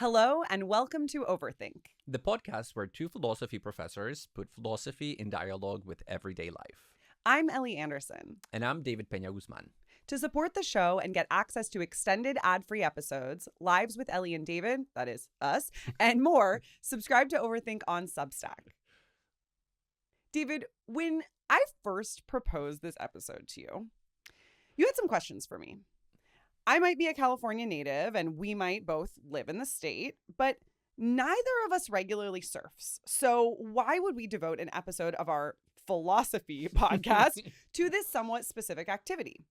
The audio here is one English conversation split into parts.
Hello and welcome to Overthink, the podcast where two philosophy professors put philosophy in dialogue with everyday life. I'm Ellie Anderson. And I'm David Peña-Guzmán. To support the show and get access to extended ad-free episodes, lives with Ellie and David, that is us, and more, subscribe to Overthink on Substack. David, when I first proposed this episode to you, you had some questions for me. I might be a California native and we might both live in the state, but neither of us regularly surfs. So why would we devote an episode of our philosophy podcast to this somewhat specific activity?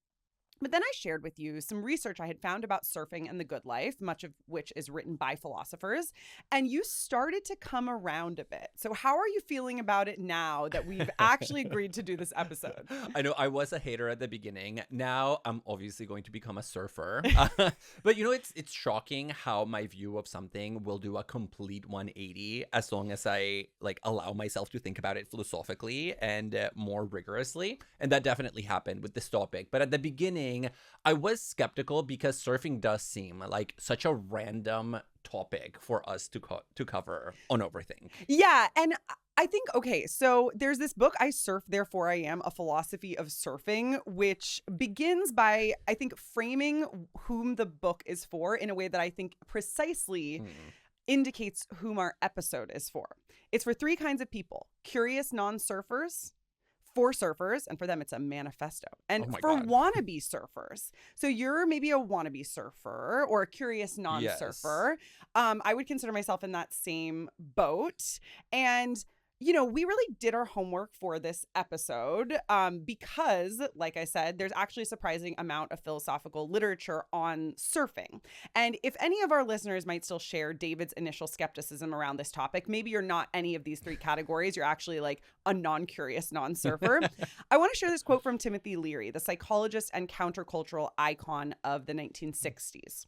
But then I shared with you some research I had found about surfing and the good life, much of which is written by philosophers, and you started to come around a bit. So how are you feeling about it now that we've actually agreed to do this episode? I know I was a hater at the beginning. Now I'm obviously going to become a surfer. But it's shocking how my view of something will do a complete 180 as long as I allow myself to think about it philosophically and more rigorously. And that definitely happened with this topic. But at the beginning, I was skeptical because surfing does seem like such a random topic for us to cover on Overthink. Yeah, and I think, okay, so there's this book, I Surf, Therefore I Am, A Philosophy of Surfing, which begins by, I think, framing whom the book is for in a way that I think precisely indicates whom our episode is for. It's for three kinds of people: curious non-surfers, for surfers, and for them it's a manifesto, and for wannabe surfers. So you're maybe a wannabe surfer or a curious non-surfer. Yes. I would consider myself in that same boat. And we really did our homework for this episode because, like I said, there's actually a surprising amount of philosophical literature on surfing. And if any of our listeners might still share David's initial skepticism around this topic, maybe you're not any of these three categories. You're actually like a non-curious non-surfer. I want to share this quote from Timothy Leary, the psychologist and countercultural icon of the 1960s.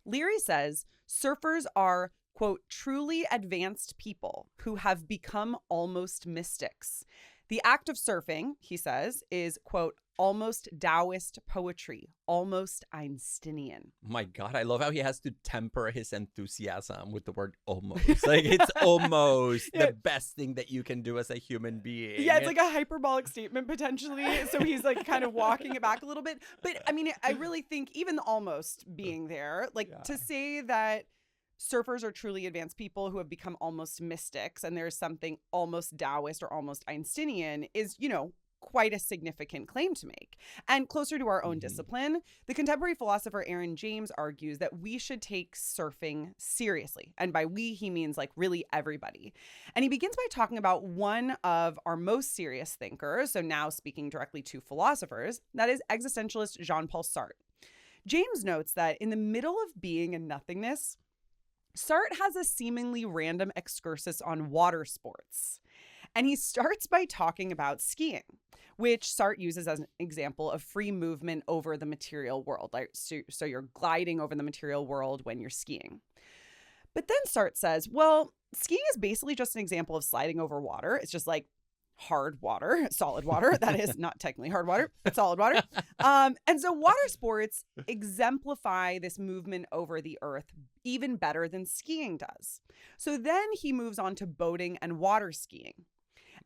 Leary says, surfers are, quote, truly advanced people who have become almost mystics. The act of surfing, he says, is, quote, almost Taoist poetry, almost Einsteinian. My God, I love how he has to temper his enthusiasm with the word almost. Like, it's almost the best thing that you can do as a human being. Yeah, it's like a hyperbolic statement potentially. So he's like kind of walking it back a little bit. But I mean, I really think even the almost being there, to say that surfers are truly advanced people who have become almost mystics, and there's something almost Taoist or almost Einsteinian is, quite a significant claim to make. And closer to our own discipline, the contemporary philosopher Aaron James argues that we should take surfing seriously. And by we, he means really everybody. And he begins by talking about one of our most serious thinkers, so now speaking directly to philosophers, that is existentialist Jean-Paul Sartre. James notes that in the middle of being and nothingness, Sartre has a seemingly random excursus on water sports. And he starts by talking about skiing, which Sartre uses as an example of free movement over the material world. So you're gliding over the material world when you're skiing. But then Sartre says, well, skiing is basically just an example of sliding over water. It's just like hard water, solid water. That is not technically hard water, but solid water. And so water sports exemplify this movement over the earth even better than skiing does. So then he moves on to boating and water skiing.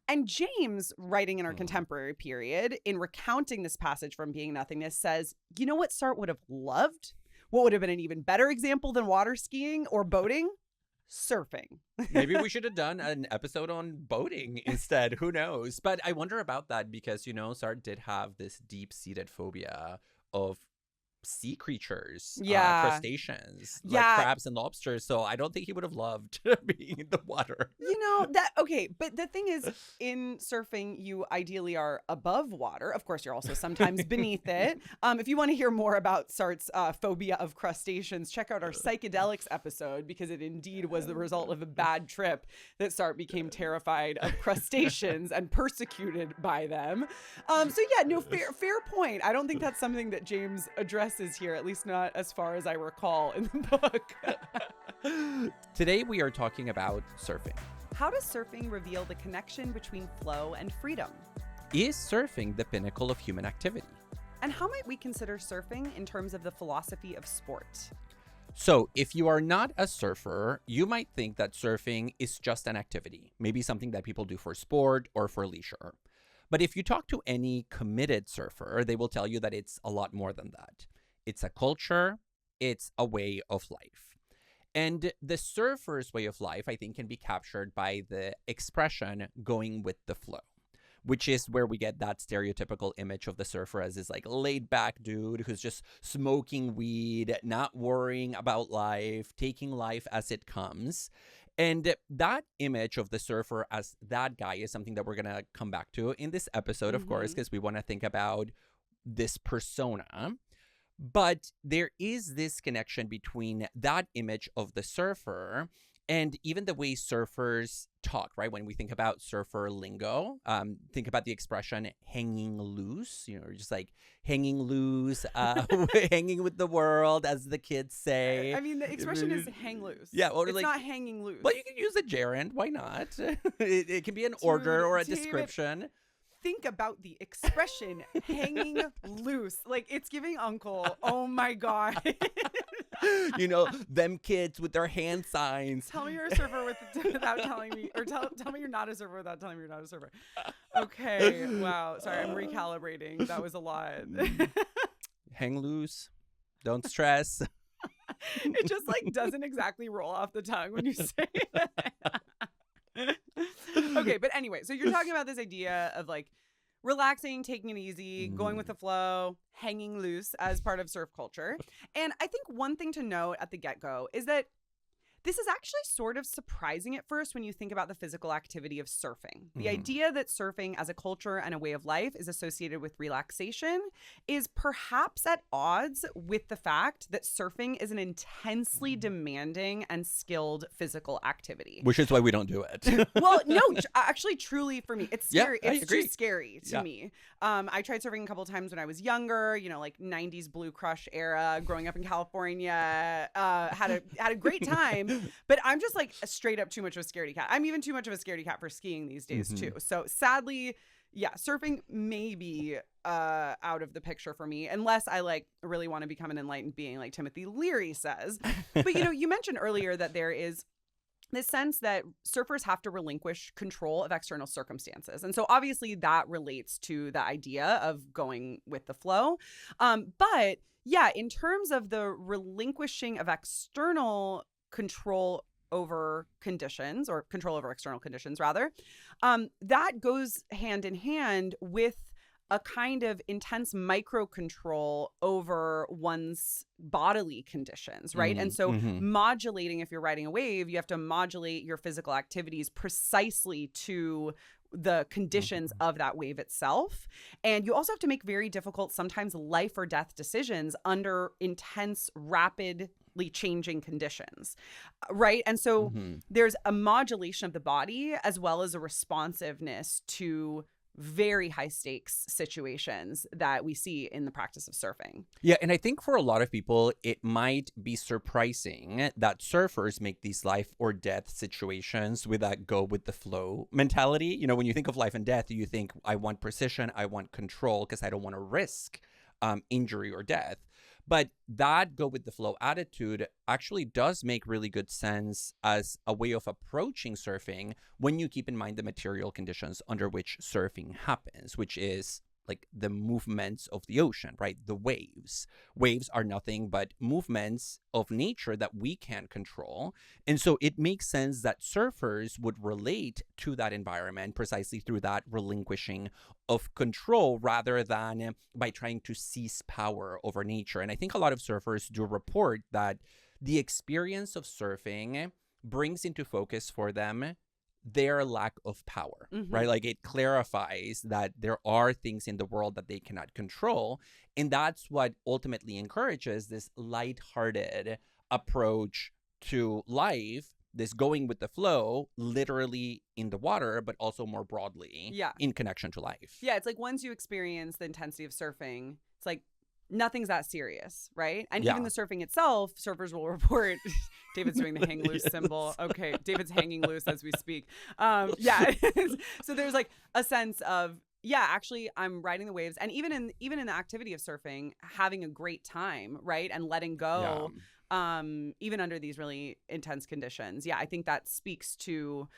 And James, writing in our contemporary period, in recounting this passage from Being Nothingness, says, you know what Sartre would have loved? What would have been an even better example than water skiing or boating? Surfing. Maybe we should have done an episode on boating instead. Who knows? But I wonder about that because, Sartre did have this deep-seated phobia of sea creatures, crustaceans, like crabs and lobsters. So I don't think he would have loved being in the water. But the thing is, in surfing, you ideally are above water. Of course, you're also sometimes beneath it. If you want to hear more about Sartre's phobia of crustaceans, check out our psychedelics episode, because it indeed was the result of a bad trip that Sartre became terrified of crustaceans and persecuted by them. Fair point. I don't think that's something that James addresses here, at least not as far as I recall in the book. Today we are talking about surfing. How does surfing reveal the connection between flow and freedom? Is surfing the pinnacle of human activity? And how might we consider surfing in terms of the philosophy of sport? So if you are not a surfer, you might think that surfing is just an activity, maybe something that people do for sport or for leisure. But if you talk to any committed surfer, they will tell you that it's a lot more than that. It's a culture, it's a way of life. And the surfer's way of life, I think, can be captured by the expression going with the flow, which is where we get that stereotypical image of the surfer as this like laid back dude who's just smoking weed, not worrying about life, taking life as it comes. And that image of the surfer as that guy is something that we're going to come back to in this episode, of course, because we want to think about this persona. But there is this connection between that image of the surfer and even the way surfers talk, right? When we think about surfer lingo, think about the expression hanging loose, just like hanging loose, hanging with the world, as the kids say. I mean, the expression is hang loose. Yeah. Or it's like, not hanging loose. Well, you can use a gerund. Why not? It can be an order or a description. Think about the expression hanging loose. Like, it's giving uncle. Oh my God. Them kids with their hand signs. Tell me you're a surfer without telling me, or tell me you're not a surfer without telling me you're not a surfer. Okay. Wow. Sorry, I'm recalibrating. That was a lot. Hang loose. Don't stress. It just like doesn't exactly roll off the tongue when you say that. Okay, but anyway, so you're talking about this idea of like relaxing, taking it easy, going with the flow, hanging loose as part of surf culture. And I think one thing to note at the get-go is that this is actually sort of surprising at first when you think about the physical activity of surfing. The idea that surfing as a culture and a way of life is associated with relaxation is perhaps at odds with the fact that surfing is an intensely demanding and skilled physical activity. Which is why we don't do it. Well, no, actually, truly for me, it's scary. Yeah, it's too scary to me. I tried surfing a couple of times when I was younger, like 90s Blue Crush era, growing up in California, had a great time. But I'm just like straight up too much of a scaredy cat. I'm even too much of a scaredy cat for skiing these days too. So sadly, surfing may be out of the picture for me unless I like really want to become an enlightened being like Timothy Leary says. But you mentioned earlier that there is this sense that surfers have to relinquish control of external circumstances. And so obviously that relates to the idea of going with the flow. But yeah, in terms of the relinquishing of external control over conditions, or control over external conditions rather, that goes hand in hand with a kind of intense micro control over one's bodily conditions, right? And so modulating, if you're riding a wave, you have to modulate your physical activities precisely to the conditions of that wave itself. And you also have to make very difficult, sometimes life or death decisions under intense, rapidly changing conditions, right? And so there's a modulation of the body as well as a responsiveness to very high stakes situations that we see in the practice of surfing. Yeah, and I think for a lot of people, it might be surprising that surfers make these life or death situations with that go with the flow mentality. When you think of life and death, you think, I want precision, I want control, because I don't want to risk injury or death. But that go with the flow attitude actually does make really good sense as a way of approaching surfing when you keep in mind the material conditions under which surfing happens, which is like the movements of the ocean, right? The waves. Waves are nothing but movements of nature that we can't control. And so it makes sense that surfers would relate to that environment precisely through that relinquishing of control rather than by trying to seize power over nature. And I think a lot of surfers do report that the experience of surfing brings into focus for them their lack of power, right? Like it clarifies that there are things in the world that they cannot control. And that's what ultimately encourages this lighthearted approach to life, this going with the flow, literally in the water, but also more broadly in connection to life. Yeah, it's like once you experience the intensity of surfing, it's like nothing's that serious, right? And even the surfing itself, surfers will report. David's doing the hang loose symbol. Okay, David's hanging loose as we speak. So there's like a sense of Yeah, actually, I'm riding the waves, and even in the activity of surfing, having a great time, right, and letting go, even under these really intense conditions. Yeah, I think that speaks to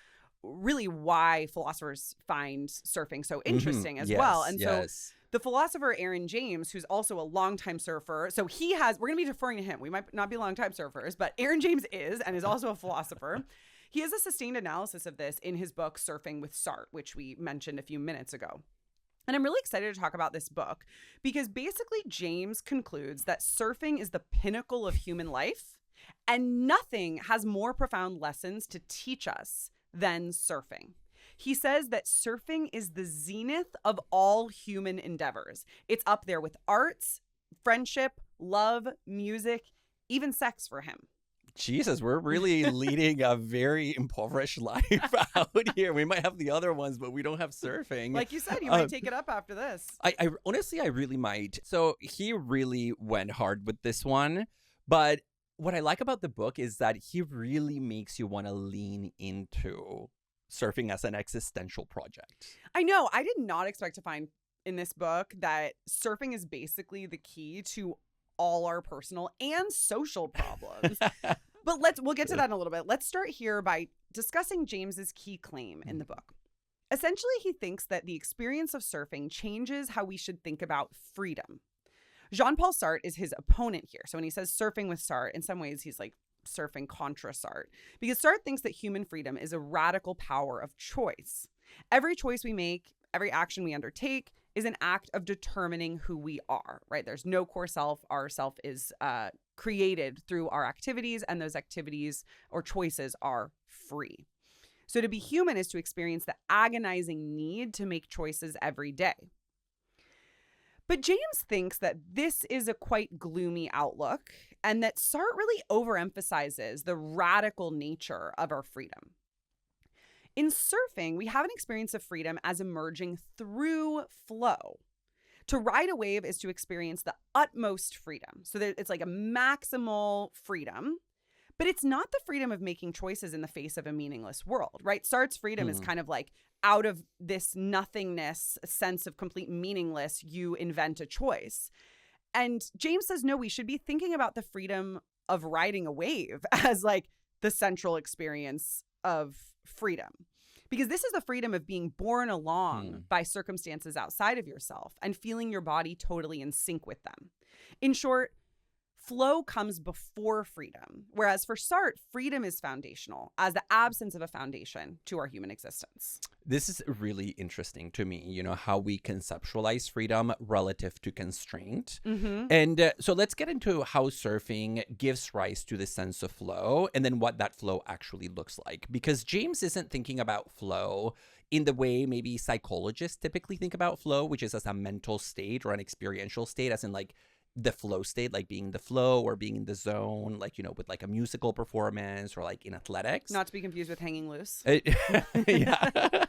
really why philosophers find surfing so interesting as well. And so the philosopher Aaron James, who's also a longtime surfer, so we're going to be deferring to him. We might not be longtime surfers, but Aaron James is, and is also a philosopher. He has a sustained analysis of this in his book, Surfing with Sartre, which we mentioned a few minutes ago. And I'm really excited to talk about this book because basically James concludes that surfing is the pinnacle of human life, and nothing has more profound lessons to teach us than surfing. He says that surfing is the zenith of all human endeavors. It's up there with arts, friendship, love, music, even sex for him. Jesus, we're really leading a very impoverished life out here. We might have the other ones, but we don't have surfing. Like you said, you might take it up after this. I honestly, I really might. So he really went hard with this one. But what I like about the book is that he really makes you want to lean into surfing as an existential project. I know. I did not expect to find in this book that surfing is basically the key to all our personal and social problems. But we'll get to that in a little bit. Let's start here by discussing James's key claim in the book. Essentially, he thinks that the experience of surfing changes how we should think about freedom. Jean-Paul Sartre is his opponent here. So when he says surfing with Sartre, in some ways he's like surfing contra Sartre, because Sartre thinks that human freedom is a radical power of choice. Every choice we make, every action we undertake is an act of determining who we are, right? There's no core self. Our self is created through our activities, and those activities or choices are free. So to be human is to experience the agonizing need to make choices every day. But James thinks that this is a quite gloomy outlook, and that Sartre really overemphasizes the radical nature of our freedom. In surfing, we have an experience of freedom as emerging through flow. To ride a wave is to experience the utmost freedom. So it's like a maximal freedom, but it's not the freedom of making choices in the face of a meaningless world, right? Sartre's freedom is kind of like out of this nothingness, sense of complete meaningless, you invent a choice. And James says, no, we should be thinking about the freedom of riding a wave as like the central experience of freedom. Because this is the freedom of being borne along by circumstances outside of yourself and feeling your body totally in sync with them. In short, flow comes before freedom, whereas for Sartre, freedom is foundational as the absence of a foundation to our human existence. This is really interesting to me, how we conceptualize freedom relative to constraint. And so let's get into how surfing gives rise to the sense of flow and then what that flow actually looks like. Because James isn't thinking about flow in the way maybe psychologists typically think about flow, which is as a mental state or an experiential state, as in like the flow state, like being in the flow or being in the zone, like, with like a musical performance or like in athletics. Not to be confused with hanging loose. Yeah.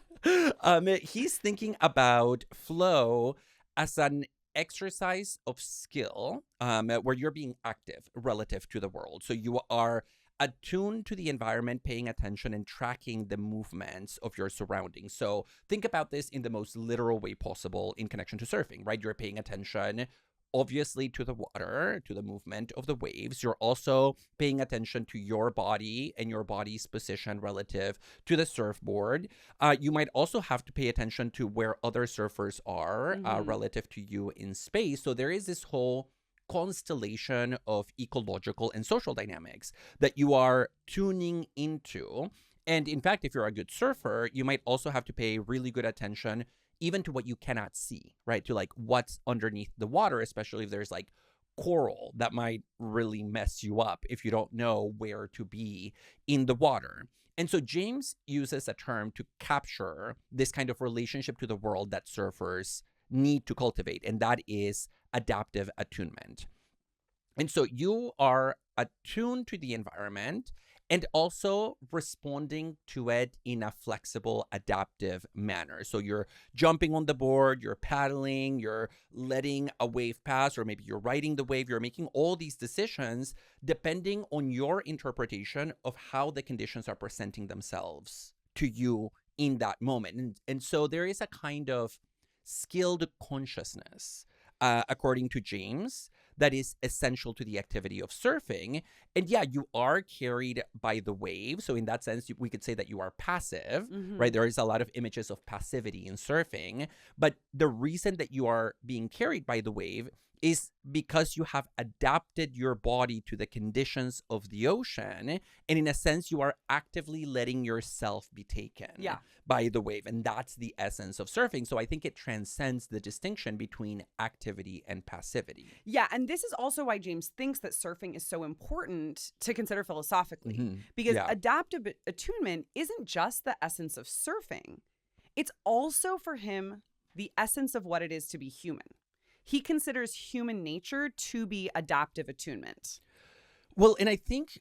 He's thinking about flow as an exercise of skill where you're being active relative to the world. So you are attuned to the environment, paying attention and tracking the movements of your surroundings. So think about this in the most literal way possible in connection to surfing, right? You're paying attention obviously to the water, to the movement of the waves. You're also paying attention to your body and your body's position relative to the surfboard. You might also have to pay attention to where other surfers are relative to you in space. So there is this whole constellation of ecological and social dynamics that you are tuning into. And in fact, if you're a good surfer, you might also have to pay really good attention even to what you cannot see, right? To like what's underneath the water, especially if there's like coral that might really mess you up if you don't know where to be in the water. And so James uses a term to capture this kind of relationship to the world that surfers need to cultivate, and that is adaptive attunement. And so you are attuned to the environment and also responding to it in a flexible, adaptive manner. So you're jumping on the board, you're paddling, you're letting a wave pass, or maybe you're riding the wave. You're making all these decisions depending on your interpretation of how the conditions are presenting themselves to you in that moment. And so there is a kind of skilled consciousness, according to James, that is essential to the activity of surfing. And yeah, you are carried by the wave. So in that sense, we could say that you are passive, right? There is a lot of images of passivity in surfing. But the reason that you are being carried by the wave is because you have adapted your body to the conditions of the ocean. And in a sense, you are actively letting yourself be taken by the wave. And that's the essence of surfing. So I think it transcends the distinction between activity and passivity. Yeah. And this is also why James thinks that surfing is so important to consider philosophically, because adaptive attunement isn't just the essence of surfing. It's also for him the essence of what it is to be human. He considers human nature to be adaptive attunement. Well, and I think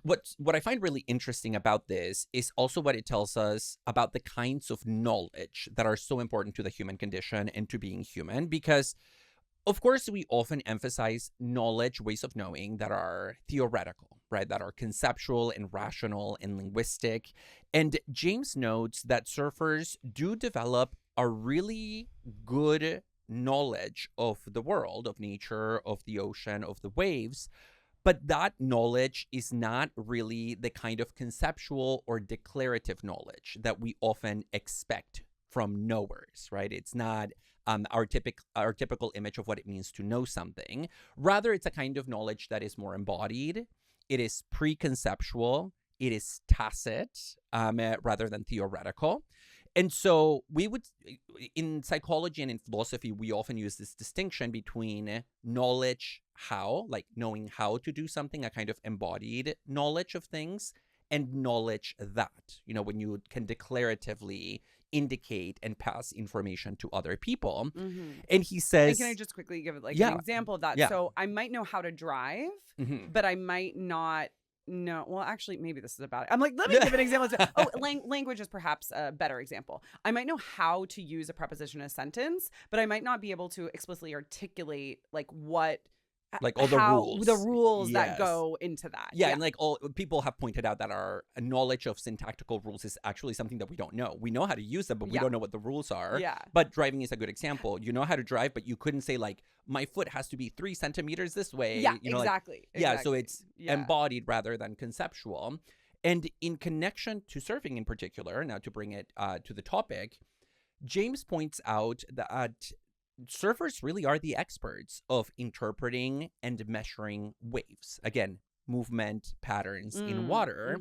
what I find really interesting about this is also what it tells us about the kinds of knowledge that are so important to the human condition and to being human. Because, of course, we often emphasize knowledge, ways of knowing that are theoretical, right? That are conceptual and rational and linguistic. And James notes that surfers do develop a really good knowledge of the world, of nature, of the ocean, of the waves, but that knowledge is not really the kind of conceptual or declarative knowledge that we often expect from knowers, right? It's not our typical image of what it means to know something. Rather, it's a kind of knowledge that is more embodied. It is preconceptual. It is tacit, rather than theoretical. And so we would, in psychology and in philosophy, we often use this distinction between knowledge, how, like knowing how to do something, a kind of embodied knowledge of things, and knowledge that, when you can declaratively indicate and pass information to other people. And he says... And can I just quickly give an example of that? So I might know how to drive, but I might not... No, well, actually, maybe this is about it. I'm like, let me give an example. Language is perhaps a better example. I might know how to use a preposition in a sentence, but I might not be able to explicitly articulate the rules that go into that. Yeah, and all people have pointed out that our knowledge of syntactical rules is actually something that we don't know. We know how to use them, but we don't know what the rules are. Yeah. But driving is a good example. You know how to drive, but you couldn't say my foot has to be 3 centimeters this way. Yeah, exactly. Yeah, so it's embodied rather than conceptual. And in connection to surfing in particular, now to bring it to the topic, James points out that surfers really are the experts of interpreting and measuring waves. Again, movement patterns in water.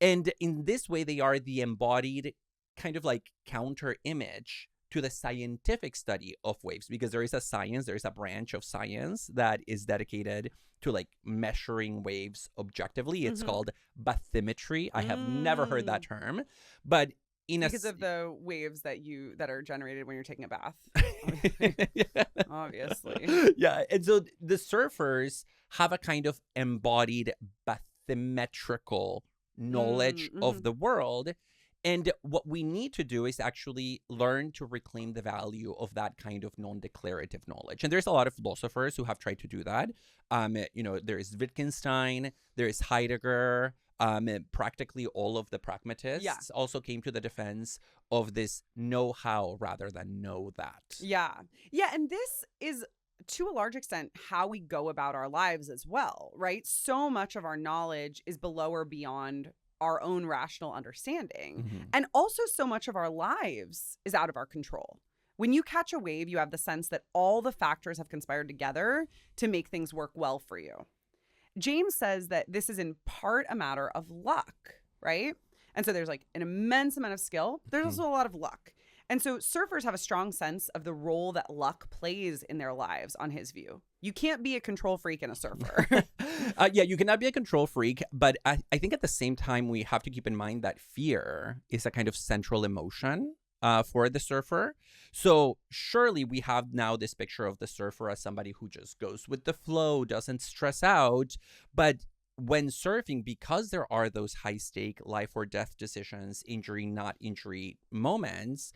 And in this way, they are the embodied kind of counter image to the scientific study of waves, because there is a branch of science that is dedicated to measuring waves objectively. It's called bathymetry. I have never heard that term, but because of the waves that are generated when you're taking a bath. Obviously. Yeah. And so the surfers have a kind of embodied bathymetrical knowledge of the world. And what we need to do is actually learn to reclaim the value of that kind of non-declarative knowledge. And there's a lot of philosophers who have tried to do that. There is Wittgenstein, there is Heidegger. Practically all of the pragmatists also came to the defense of this know how rather than know that. Yeah. Yeah. And this is, to a large extent, how we go about our lives as well, right? So much of our knowledge is below or beyond our own rational understanding. And also so much of our lives is out of our control. When you catch a wave, you have the sense that all the factors have conspired together to make things work well for you. James says that this is in part a matter of luck, right? And so there's an immense amount of skill. There's also a lot of luck. And so surfers have a strong sense of the role that luck plays in their lives, on his view. You can't be a control freak and a surfer. Yeah, you cannot be a control freak. But I think at the same time, we have to keep in mind that fear is a kind of central emotion for the surfer. So surely we have now this picture of the surfer as somebody who just goes with the flow, doesn't stress out. But when surfing, because there are those high stake life or death decisions, injury, not injury moments,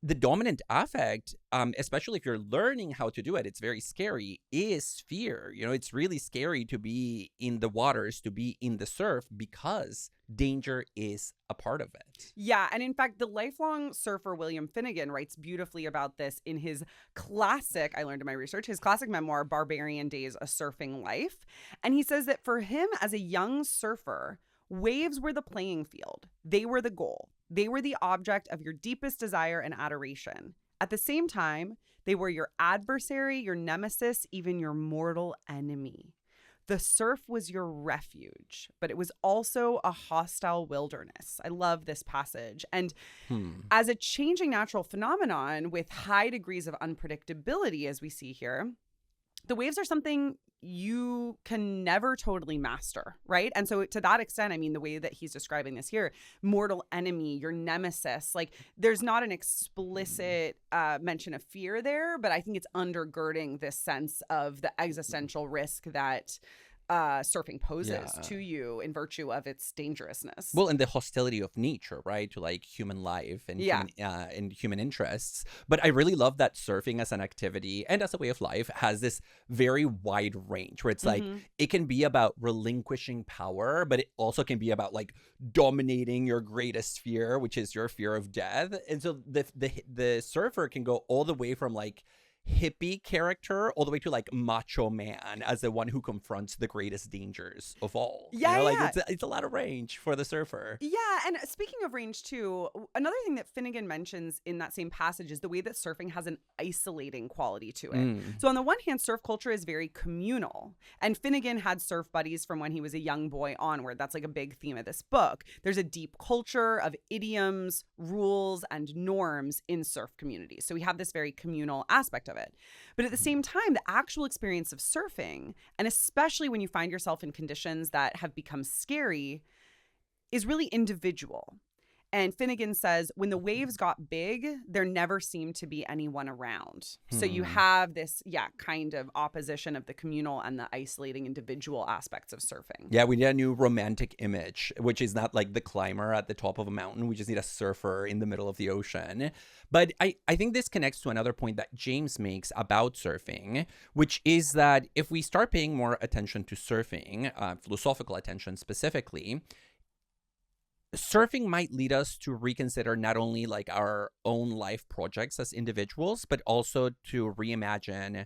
the dominant affect, especially if you're learning how to do it, it's very scary, is fear. You know, it's really scary to be in the waters, to be in the surf, because danger is a part of it. Yeah. And in fact, the lifelong surfer William Finnegan writes beautifully about this in his classic, I learned in my research, his classic memoir, Barbarian Days, A Surfing Life. And he says that for him as a young surfer, waves were the playing field. They were the goal. They were the object of your deepest desire and adoration. At the same time, they were your adversary, your nemesis, even your mortal enemy. The surf was your refuge, but it was also a hostile wilderness. I love this passage. And as a changing natural phenomenon with high degrees of unpredictability, as we see here, the waves are something you can never totally master, right? And so to that extent, I mean, the way that he's describing this here, mortal enemy, your nemesis, like there's not an explicit mention of fear there, but I think it's undergirding this sense of the existential risk that surfing poses to you in virtue of its dangerousness. Well, and the hostility of nature, right, to like human life and human interests. But I really love that surfing as an activity and as a way of life has this very wide range where it's like it can be about relinquishing power, but it also can be about like dominating your greatest fear, which is your fear of death. And so the surfer can go all the way from like hippie character all the way to like macho man as the one who confronts the greatest dangers of all. It's a lot of range for the surfer. Yeah, and speaking of range too, another thing that Finnegan mentions in that same passage is the way that surfing has an isolating quality to it. So on the one hand, surf culture is very communal, and Finnegan had surf buddies from when he was a young boy onward. That's like a big theme of this book. There's a deep culture of idioms, rules, and norms in surf communities. So we have this very communal aspect of it. But at the same time, the actual experience of surfing, and especially when you find yourself in conditions that have become scary, is really individual. And Finnegan says, when the waves got big, there never seemed to be anyone around. So you have this, kind of opposition of the communal and the isolating individual aspects of surfing. Yeah, we need a new romantic image, which is not like the climber at the top of a mountain. We just need a surfer in the middle of the ocean. But I think this connects to another point that James makes about surfing, which is that if we start paying more attention to surfing, philosophical attention specifically, surfing might lead us to reconsider not only like our own life projects as individuals, but also to reimagine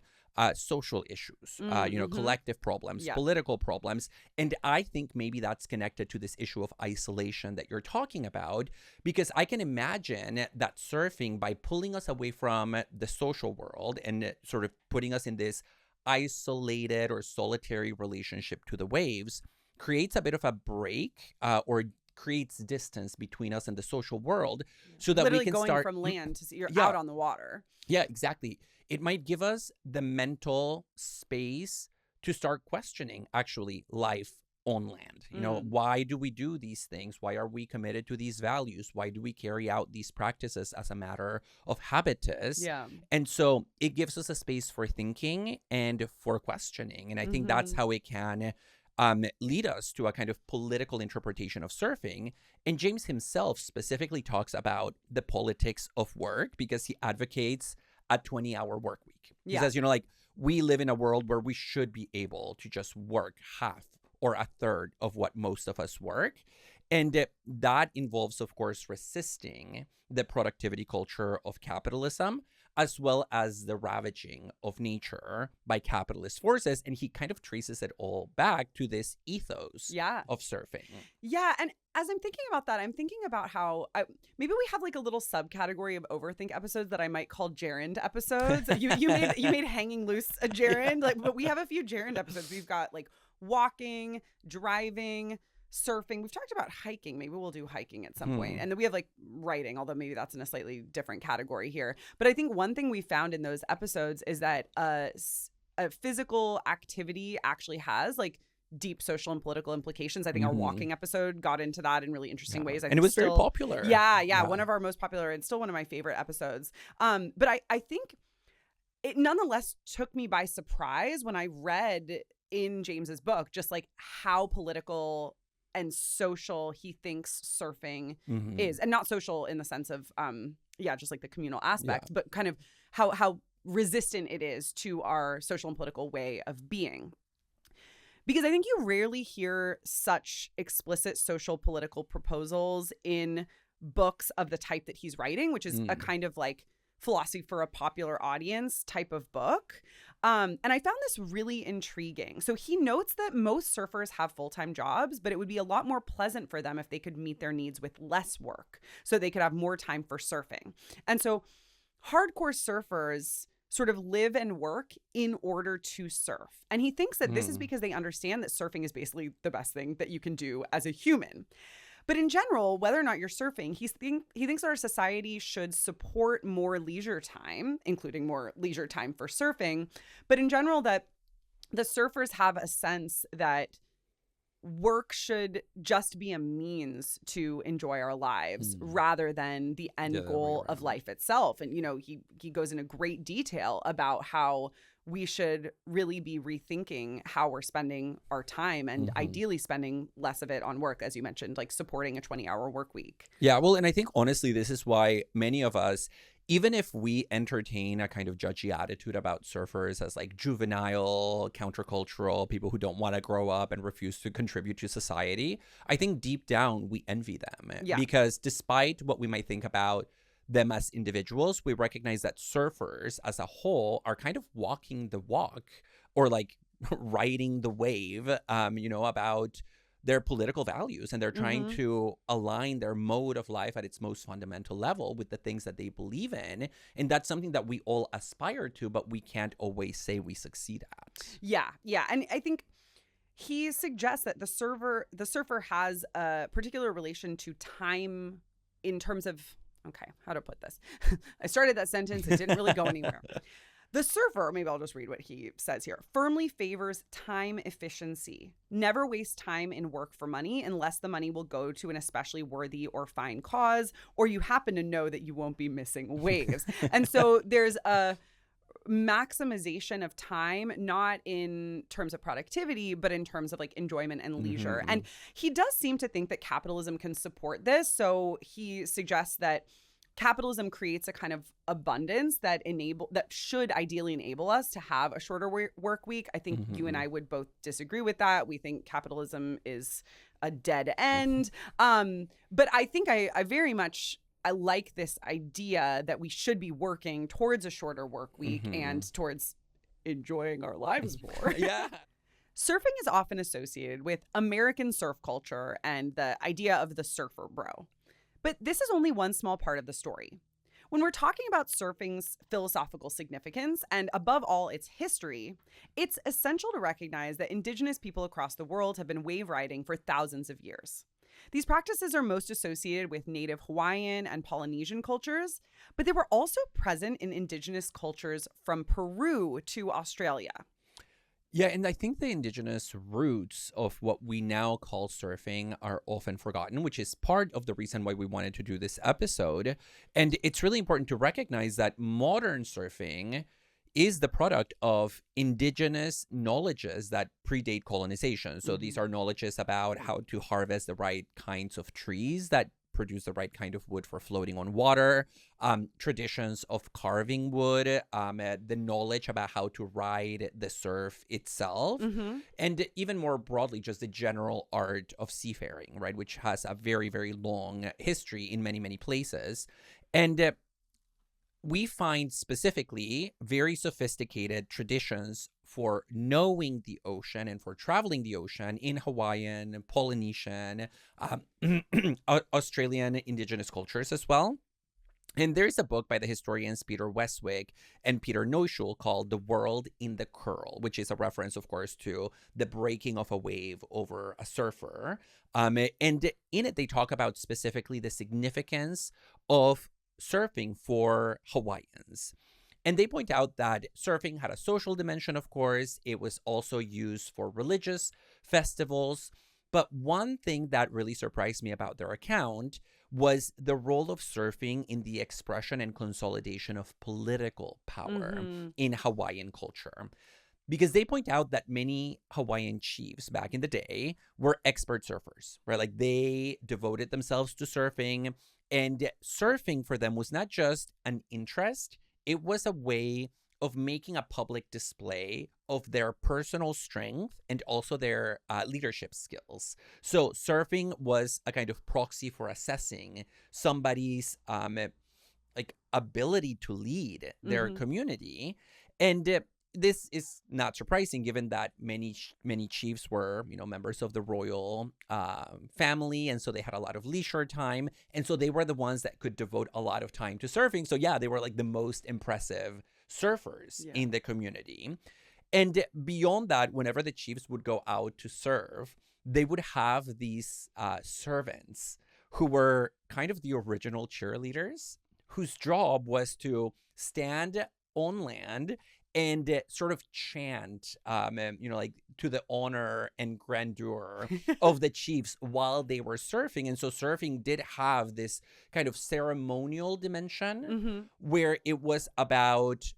social issues, collective problems, political problems. And I think maybe that's connected to this issue of isolation that you're talking about, because I can imagine that surfing, by pulling us away from the social world and sort of putting us in this isolated or solitary relationship to the waves, creates a bit of a break or creates distance between us and the social world, so that literally we can going start from land to you're out on the water. Yeah, exactly. It might give us the mental space to start questioning actually life on land. You know, why do we do these things? Why are we committed to these values? Why do we carry out these practices as a matter of habitus? Yeah. And so it gives us a space for thinking and for questioning. And I think that's how it can lead us to a kind of political interpretation of surfing. And James himself specifically talks about the politics of work, because he advocates a 20-hour work week. He says, like, we live in a world where we should be able to just work half or a third of what most of us work. And that involves, of course, resisting the productivity culture of capitalism, as well as the ravaging of nature by capitalist forces. And he kind of traces it all back to this ethos of surfing. Yeah. And as I'm thinking about that, I'm thinking about how maybe we have like a little subcategory of Overthink episodes that I might call gerund episodes. You made Hanging Loose a gerund, but we have a few gerund episodes. We've got like walking, driving, surfing. We've talked about hiking. Maybe we'll do hiking at some point. And then we have like writing, although maybe that's in a slightly different category here. But I think one thing we found in those episodes is that a physical activity actually has like deep social and political implications. I think our walking episode got into that in really interesting ways. And it was very popular. Yeah. One of our most popular and still one of my favorite episodes. But I think it nonetheless took me by surprise when I read in James's book just like how political and social he thinks surfing is, and not social in the sense of just like the communal aspect, but kind of how resistant it is to our social and political way of being. Because I think you rarely hear such explicit social political proposals in books of the type that he's writing, which is a kind of like philosophy for a popular audience type of book. And I found this really intriguing. So he notes that most surfers have full-time jobs, but it would be a lot more pleasant for them if they could meet their needs with less work, so they could have more time for surfing. And so hardcore surfers sort of live and work in order to surf. And he thinks that this is because they understand that surfing is basically the best thing that you can do as a human. But in general, whether or not you're surfing, he thinks our society should support more leisure time, including more leisure time for surfing. But in general, that the surfers have a sense that work should just be a means to enjoy our lives rather than the end goal of life itself. And, you know, he goes into great detail about how we should really be rethinking how we're spending our time and ideally spending less of it on work, as you mentioned, like supporting a 20-hour work week. Yeah, well, and I think honestly, this is why many of us, even if we entertain a kind of judgy attitude about surfers as like juvenile, countercultural, people who don't want to grow up and refuse to contribute to society, I think deep down we envy them. Yeah. Because despite what we might think about them as individuals, we recognize that surfers as a whole are kind of walking the walk, or like riding the wave, you know, about their political values, and they're trying to align their mode of life at its most fundamental level with the things that they believe in. And that's something that we all aspire to, but we can't always say we succeed at. Yeah. And I think he suggests that the surfer has a particular relation to time in terms of, okay, how to put this? I started that sentence. It didn't really go anywhere. The surfer, maybe I'll just read what he says here, firmly favors time efficiency. Never waste time in work for money unless the money will go to an especially worthy or fine cause, or you happen to know that you won't be missing waves. And so there's a maximization of time, not in terms of productivity, but in terms of like enjoyment and leisure. And he does seem to think that capitalism can support this. So he suggests that capitalism creates a kind of abundance that should ideally enable us to have a shorter work week. I think you and I would both disagree with that. We think capitalism is a dead end. But I think I very much like this idea that we should be working towards a shorter work week and towards enjoying our lives more. Yeah. Surfing is often associated with American surf culture and the idea of the surfer bro. But this is only one small part of the story. When we're talking about surfing's philosophical significance and above all its history, it's essential to recognize that Indigenous people across the world have been wave riding for thousands of years. These practices are most associated with Native Hawaiian and Polynesian cultures, but they were also present in Indigenous cultures from Peru to Australia. Yeah, and I think the Indigenous roots of what we now call surfing are often forgotten, which is part of the reason why we wanted to do this episode. And it's really important to recognize that modern surfing is the product of Indigenous knowledges that predate colonization. So these are knowledges about how to harvest the right kinds of trees that produce the right kind of wood for floating on water, traditions of carving wood, the knowledge about how to ride the surf itself, and even more broadly, just the general art of seafaring, right, which has a very, very long history in many, many places. And we find specifically very sophisticated traditions for knowing the ocean and for traveling the ocean in Hawaiian, Polynesian, Australian Indigenous cultures as well. And there's a book by the historians Peter Westwick and Peter Neuschul called The World in the Curl, which is a reference, of course, to the breaking of a wave over a surfer. And in it, they talk about specifically the significance of surfing for Hawaiians. And they point out that surfing had a social dimension, of course. It was also used for religious festivals. But one thing that really surprised me about their account was the role of surfing in the expression and consolidation of political power in Hawaiian culture. because they point out that many Hawaiian chiefs back in the day were expert surfers, right? Like they devoted themselves to surfing, and surfing for them was not just an interest, it was a way of making a public display of their personal strength and also their leadership skills. So surfing was a kind of proxy for assessing somebody's like ability to lead their community. And this is not surprising given that many chiefs were, members of the royal family, and so they had a lot of leisure time, and so they were the ones that could devote a lot of time to surfing. So yeah, they were like the most impressive surfers in the community. And beyond that, whenever the chiefs would go out to surf, they would have these servants who were kind of the original cheerleaders, whose job was to stand on land and sort of chant, like to the honor and grandeur of the chiefs while they were surfing. And so surfing did have this kind of ceremonial dimension where it was about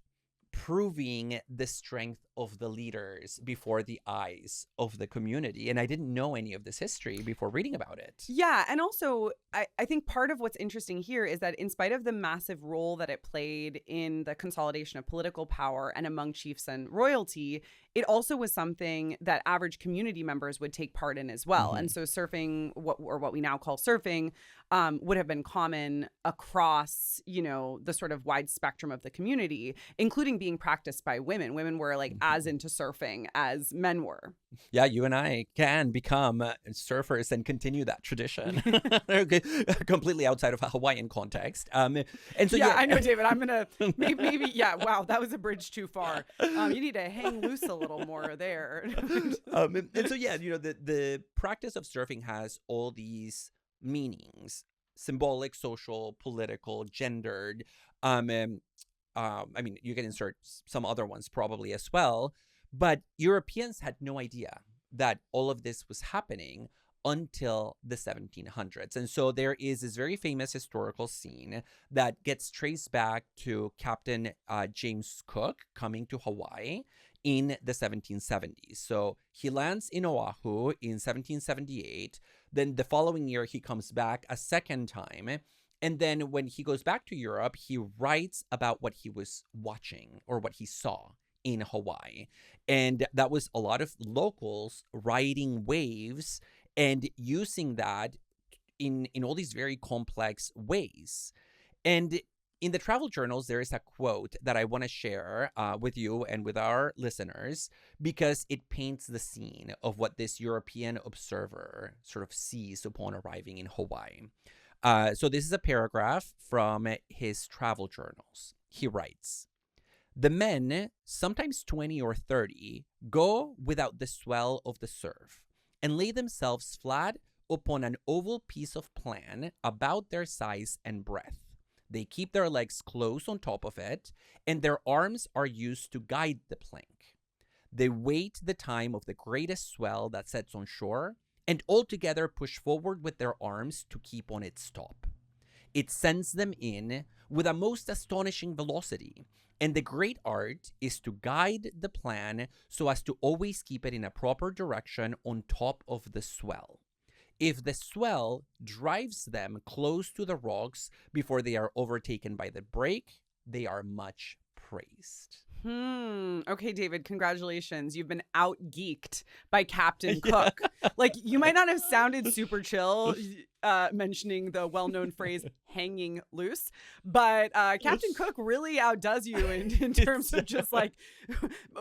proving the strength of the leaders before the eyes of the community. And I didn't know any of this history before reading about it. Yeah. And also, I think part of what's interesting here is that in spite of the massive role that it played in the consolidation of political power and among chiefs and royalty, it also was something that average community members would take part in as well. And so surfing, what we now call surfing, would have been common across, the sort of wide spectrum of the community, including being practiced by women. Women were like as into surfing as men were. Yeah, you and I can become surfers and continue that tradition. Completely outside of a Hawaiian context. And so I know, David, I'm gonna maybe wow, that was a bridge too far. You need to hang loose a little more there. And so the practice of surfing has all these meanings: symbolic, social, political, gendered. I mean, you can insert some other ones probably as well, but Europeans had no idea that all of this was happening until the 1700s. And so there is this very famous historical scene that gets traced back to Captain James Cook coming to Hawaii in the 1770s. So he lands in Oahu in 1778. Then the following year, he comes back a second time. And then when he goes back to Europe, he writes about what he was watching or what he saw in Hawaii. And that was a lot of locals riding waves and using that in all these very complex ways. And in the travel journals, there is a quote that I want to share with you and with our listeners, because it paints the scene of what this European observer sort of sees upon arriving in Hawaii. So this is a paragraph from his travel journals. He writes, "The men, sometimes 20 or 30, go without the swell of the surf and lay themselves flat upon an oval piece of plan about their size and breadth. They keep their legs close on top of it, and their arms are used to guide the plank. They wait the time of the greatest swell that sets on shore, and altogether push forward with their arms to keep on its top. It sends them in with a most astonishing velocity, and the great art is to guide the plan so as to always keep it in a proper direction on top of the swell. If the swell drives them close to the rocks before they are overtaken by the break, they are much praised." Okay, David, congratulations. You've been out-geeked by Captain Cook. Like, you might not have sounded super chill mentioning the well-known phrase hanging loose, but Captain Cook really outdoes you in terms of just like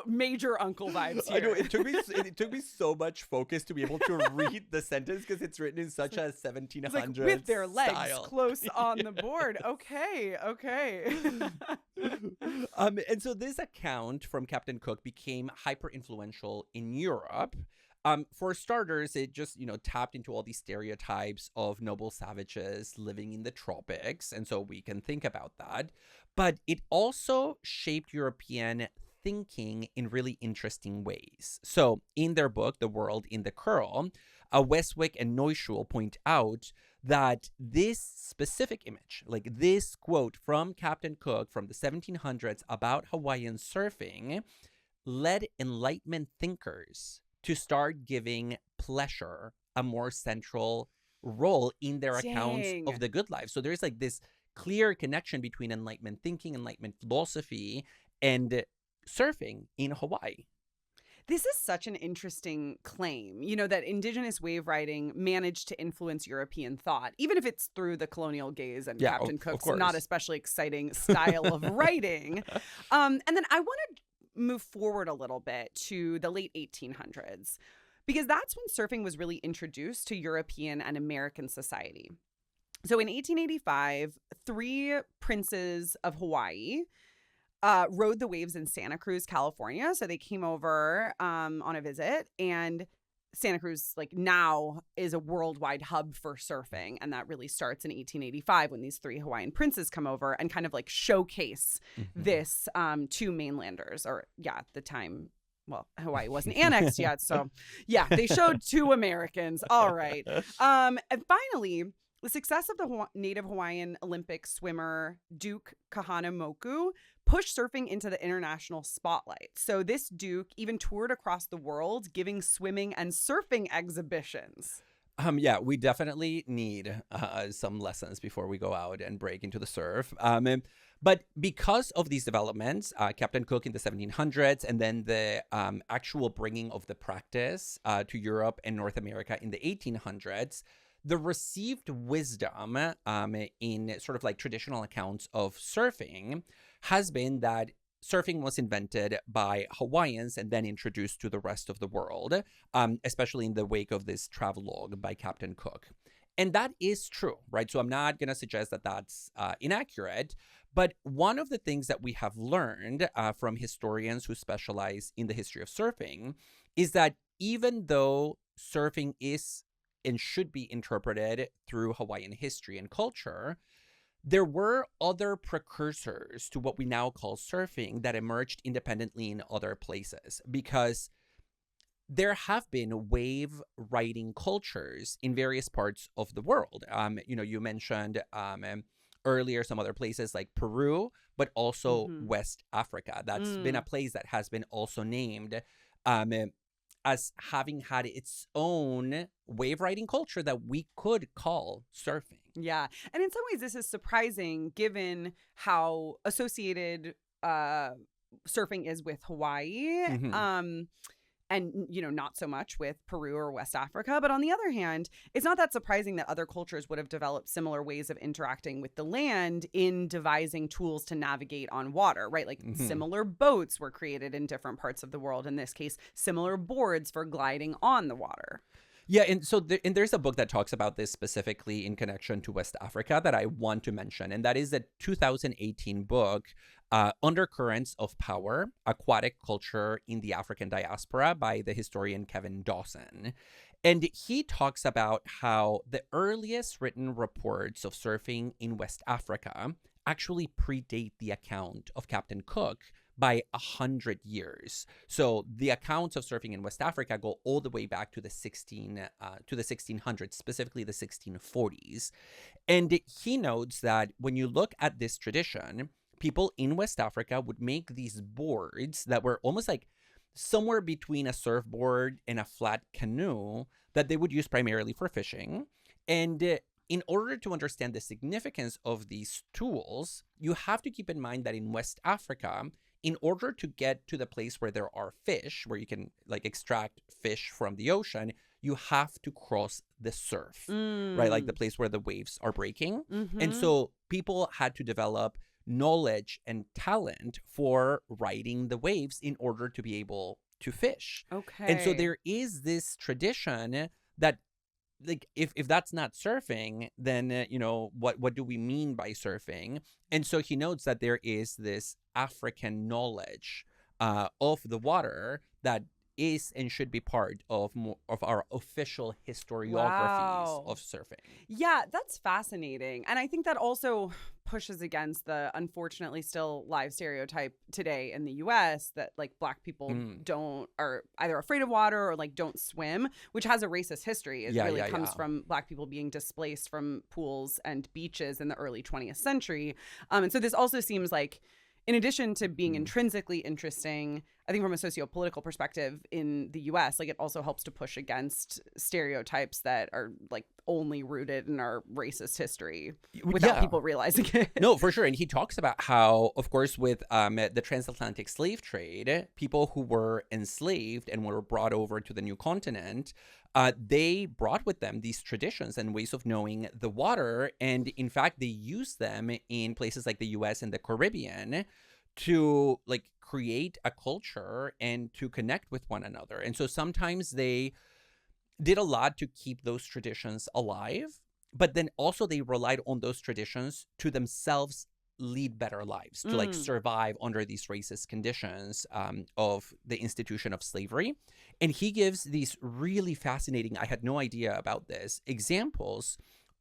major uncle vibes here. I know, it took me so much focus to be able to read the sentence because it's written in such a 1700s like with their legs style. Close on the board. Okay. And so this account from Captain Cook became hyper influential in Europe. For starters, it just, tapped into all these stereotypes of noble savages living in the tropics. And so we can think about that. But it also shaped European thinking in really interesting ways. So in their book, The World in the Curl, Westwick and Neuschul point out that this specific image, like this quote from Captain Cook from the 1700s about Hawaiian surfing, led Enlightenment thinkers to start giving pleasure a more central role in their accounts of the good life. So there's like this clear connection between Enlightenment thinking, Enlightenment philosophy, and surfing in Hawaii. This is such an interesting claim, you know, that Indigenous wave writing managed to influence European thought, even if it's through the colonial gaze and Captain Cook's not especially exciting style of writing. And then I want to move forward a little bit to the late 1800s, because that's when surfing was really introduced to European and American society. So in 1885, 3 princes of Hawaii rode the waves in Santa Cruz, California. So they came over on a visit, and Santa Cruz, like, now is a worldwide hub for surfing. And that really starts in 1885 when these 3 Hawaiian princes come over and kind of like showcase this to mainlanders, or at the time. Well, Hawaii wasn't annexed yet. So they showed 2 Americans. All right. And finally, the success of the native Hawaiian Olympic swimmer Duke Kahanamoku pushed surfing into the international spotlight. So this Duke even toured across the world giving swimming and surfing exhibitions. We definitely need some lessons before we go out and break into the surf. But because of these developments, Captain Cook in the 1700s, and then the actual bringing of the practice to Europe and North America in the 1800s, the received wisdom in sort of like traditional accounts of surfing has been that surfing was invented by Hawaiians and then introduced to the rest of the world, especially in the wake of this travelogue by Captain Cook. And that is true, right? So I'm not going to suggest that that's inaccurate. But one of the things that we have learned from historians who specialize in the history of surfing is that even though surfing is and should be interpreted through Hawaiian history and culture, there were other precursors to what we now call surfing that emerged independently in other places, because there have been wave riding cultures in various parts of the world. You mentioned earlier some other places like Peru, but also West Africa. That's been a place that has been also named as having had its own wave riding culture that we could call surfing. Yeah. And in some ways, this is surprising given how associated surfing is with Hawaii. And, not so much with Peru or West Africa. But on the other hand, it's not that surprising that other cultures would have developed similar ways of interacting with the land in devising tools to navigate on water, right? Like similar boats were created in different parts of the world. In this case, similar boards for gliding on the water. Yeah, and so there's a book that talks about this specifically in connection to West Africa that I want to mention, and that is the 2018 book, Undercurrents of Power, Aquatic Culture in the African Diaspora by the historian Kevin Dawson. And he talks about how the earliest written reports of surfing in West Africa actually predate the account of Captain Cook by 100 years. So the accounts of surfing in West Africa go all the way back to the 1600s, specifically the 1640s. And he notes that when you look at this tradition, people in West Africa would make these boards that were almost like somewhere between a surfboard and a flat canoe that they would use primarily for fishing. And in order to understand the significance of these tools, you have to keep in mind that in West Africa, in order to get to the place where there are fish, where you can like extract fish from the ocean, you have to cross the surf, right? Like the place where the waves are breaking. And so people had to develop knowledge and talent for riding the waves in order to be able to fish. Okay. And so there is this tradition that, like, if that's not surfing, then what do we mean by surfing? And so he notes that there is this African knowledge of the water that is and should be part of our official historiographies of surfing. Yeah, that's fascinating. And I think that also pushes against the unfortunately still live stereotype today in the US that like Black people are either afraid of water or like don't swim, which has a racist history. It really comes from Black people being displaced from pools and beaches in the early 20th century. And so this also seems like, in addition to being intrinsically interesting, I think from a socio-political perspective in the US, like it also helps to push against stereotypes that are like only rooted in our racist history without people realizing it. No, for sure. And he talks about how, of course, with the transatlantic slave trade, people who were enslaved and were brought over to the new continent, they brought with them these traditions and ways of knowing the water. And in fact, they used them in places like the US and the Caribbean to like create a culture and to connect with one another. And so sometimes they did a lot to keep those traditions alive, but then also they relied on those traditions to themselves lead better lives, to like survive under these racist conditions of the institution of slavery. And he gives these really fascinating, I had no idea about this, examples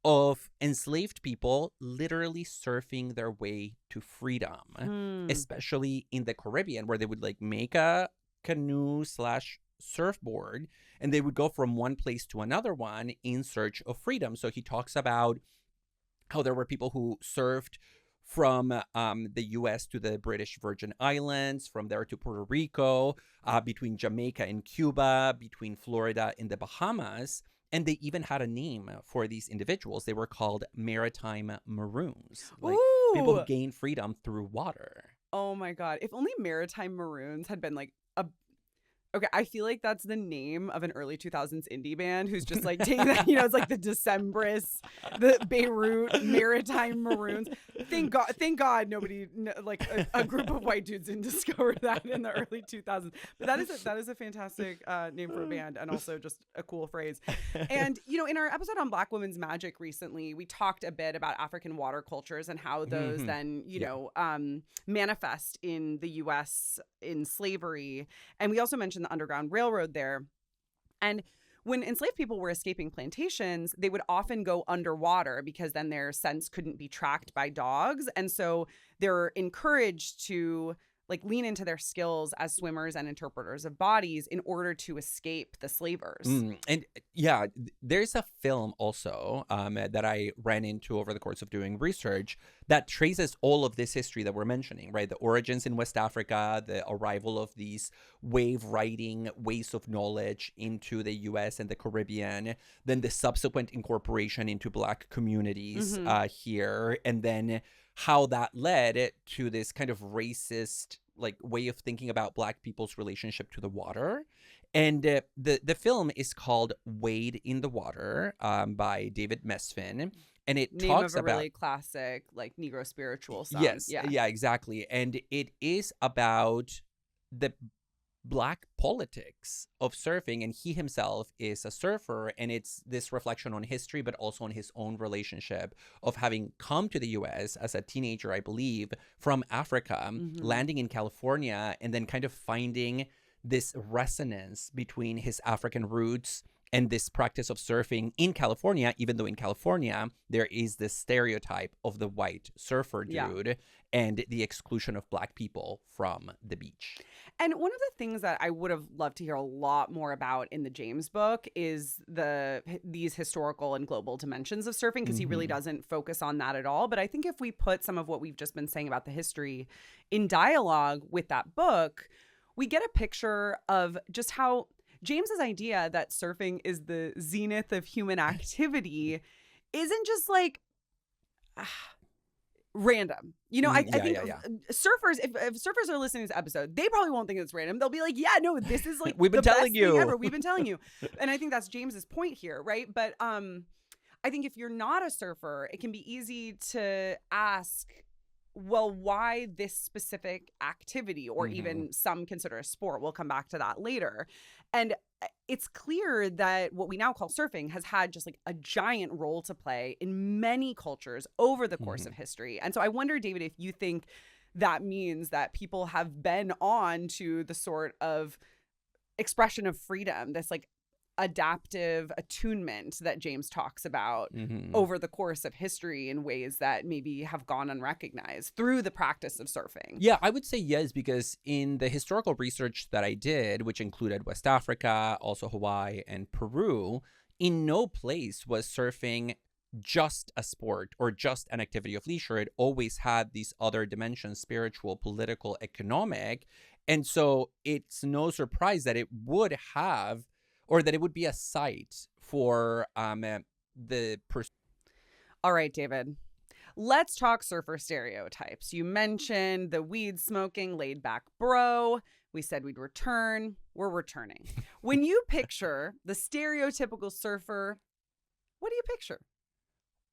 of enslaved people literally surfing their way to freedom, especially in the Caribbean, where they would like make a canoe / surfboard and they would go from one place to another one in search of freedom. So he talks about how there were people who surfed from the US to the British Virgin Islands, from there to Puerto Rico, between Jamaica and Cuba, between Florida and the Bahamas. And they even had a name for these individuals. They were called maritime maroons, like people who gained freedom through water. Oh my God. If only maritime maroons had been like a... Okay, I feel like that's the name of an early 2000s indie band who's just like taking that, you know, it's like the Decemberists, the Beirut Maritime Maroons. Thank God nobody, like a group of white dudes didn't discover that in the early 2000s. But that is a fantastic name for a band and also just a cool phrase. And, you know, in our episode on Black women's magic recently, we talked a bit about African water cultures and how those then, you know, manifest in the U.S. in slavery. And we also mentioned the Underground Railroad there. And when enslaved people were escaping plantations, they would often go underwater because then their scents couldn't be tracked by dogs. And so they're encouraged to like lean into their skills as swimmers and interpreters of bodies in order to escape the slavers. And yeah, there's a film also that I ran into over the course of doing research that traces all of this history that we're mentioning, right? The origins in West Africa, the arrival of these wave riding ways of knowledge into the US and the Caribbean, then the subsequent incorporation into Black communities here, and then how that led to this kind of racist like way of thinking about Black people's relationship to the water. And the film is called Wade in the Water by David Mesfin. And it Name talks of a about really classic like Negro spiritual song. Yes, yeah, exactly. And it is about the Black politics of surfing, and he himself is a surfer, and it's this reflection on history but also on his own relationship of having come to the US as a teenager, I believe, from Africa, landing in California, and then kind of finding this resonance between his African roots and this practice of surfing in California, even though in California there is this stereotype of the white surfer dude and the exclusion of Black people from the beach. And one of the things that I would have loved to hear a lot more about in the James book is these historical and global dimensions of surfing, because he really doesn't focus on that at all. But I think if we put some of what we've just been saying about the history in dialogue with that book, we get a picture of just how James's idea that surfing is the zenith of human activity isn't just like random. You know, I think surfers, if surfers are listening to this episode, they probably won't think it's random. They'll be like, yeah, no, this is like we've been telling you ever. We've been telling you. And I think that's James's point here, right? But I think if you're not a surfer, it can be easy to ask, well, why this specific activity, or even some consider a sport? We'll come back to that later. And it's clear that what we now call surfing has had just like a giant role to play in many cultures over the course of history. And so I wonder, David, if you think that means that people have been on to the sort of expression of freedom, this like adaptive attunement that James talks about over the course of history in ways that maybe have gone unrecognized through the practice of surfing. Yeah, I would say yes, because in the historical research that I did, which included West Africa, also Hawaii and Peru, in no place was surfing just a sport or just an activity of leisure. It always had these other dimensions: spiritual, political, economic. And so it's no surprise that it would have, or that it would be a site for the person. All right, David. Let's talk surfer stereotypes. You mentioned the weed smoking, laid back bro. We said we'd return. We're returning. When you picture the stereotypical surfer, what do you picture?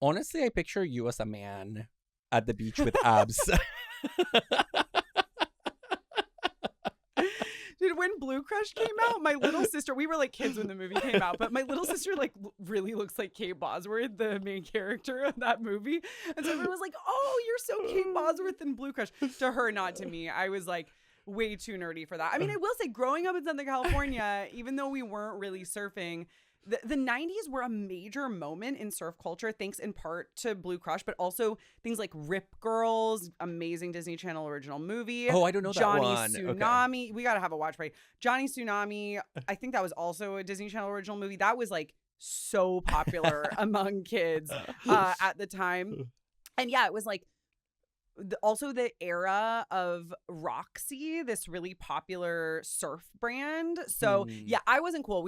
Honestly, I picture you as a man at the beach with abs. Dude, when Blue Crush came out, my little sister, we were like kids when the movie came out, but my little sister like really looks like Kate Bosworth, the main character of that movie. And so everyone was like, oh, you're so Kate Bosworth in Blue Crush. To her, not to me. I was like way too nerdy for that. I mean, I will say growing up in Southern California, even though we weren't really surfing, the 90s were a major moment in surf culture, thanks in part to Blue Crush, but also things like Rip Girls, amazing Disney Channel original movie. Oh, I don't know Johnny that one. Tsunami. Okay. We got to have a watch party. Johnny Tsunami, I think that was also a Disney Channel original movie. That was like so popular among kids at the time. And yeah, it was like also the era of Roxy, this really popular surf brand. So yeah, I wasn't cool.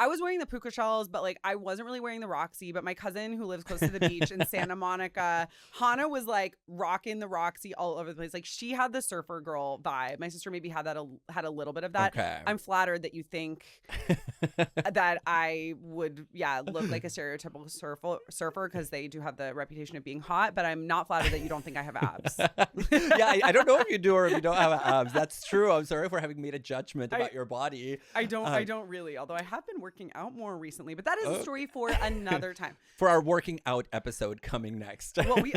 I was wearing the puka shells, but like I wasn't really wearing the Roxy. But my cousin who lives close to the beach in Santa Monica, Hannah, was like rocking the Roxy all over the place. Like she had the surfer girl vibe. My sister maybe had a little bit of that. Okay. I'm flattered that you think that I would look like a stereotypical surfer because they do have the reputation of being hot. But I'm not flattered that you don't think I have abs. Yeah, I don't know if you do or if you don't have abs. That's true. I'm sorry for having made a judgment about your body. I don't really, although I have been working out more recently, but that is a story for another time. For our working out episode coming next. Well, we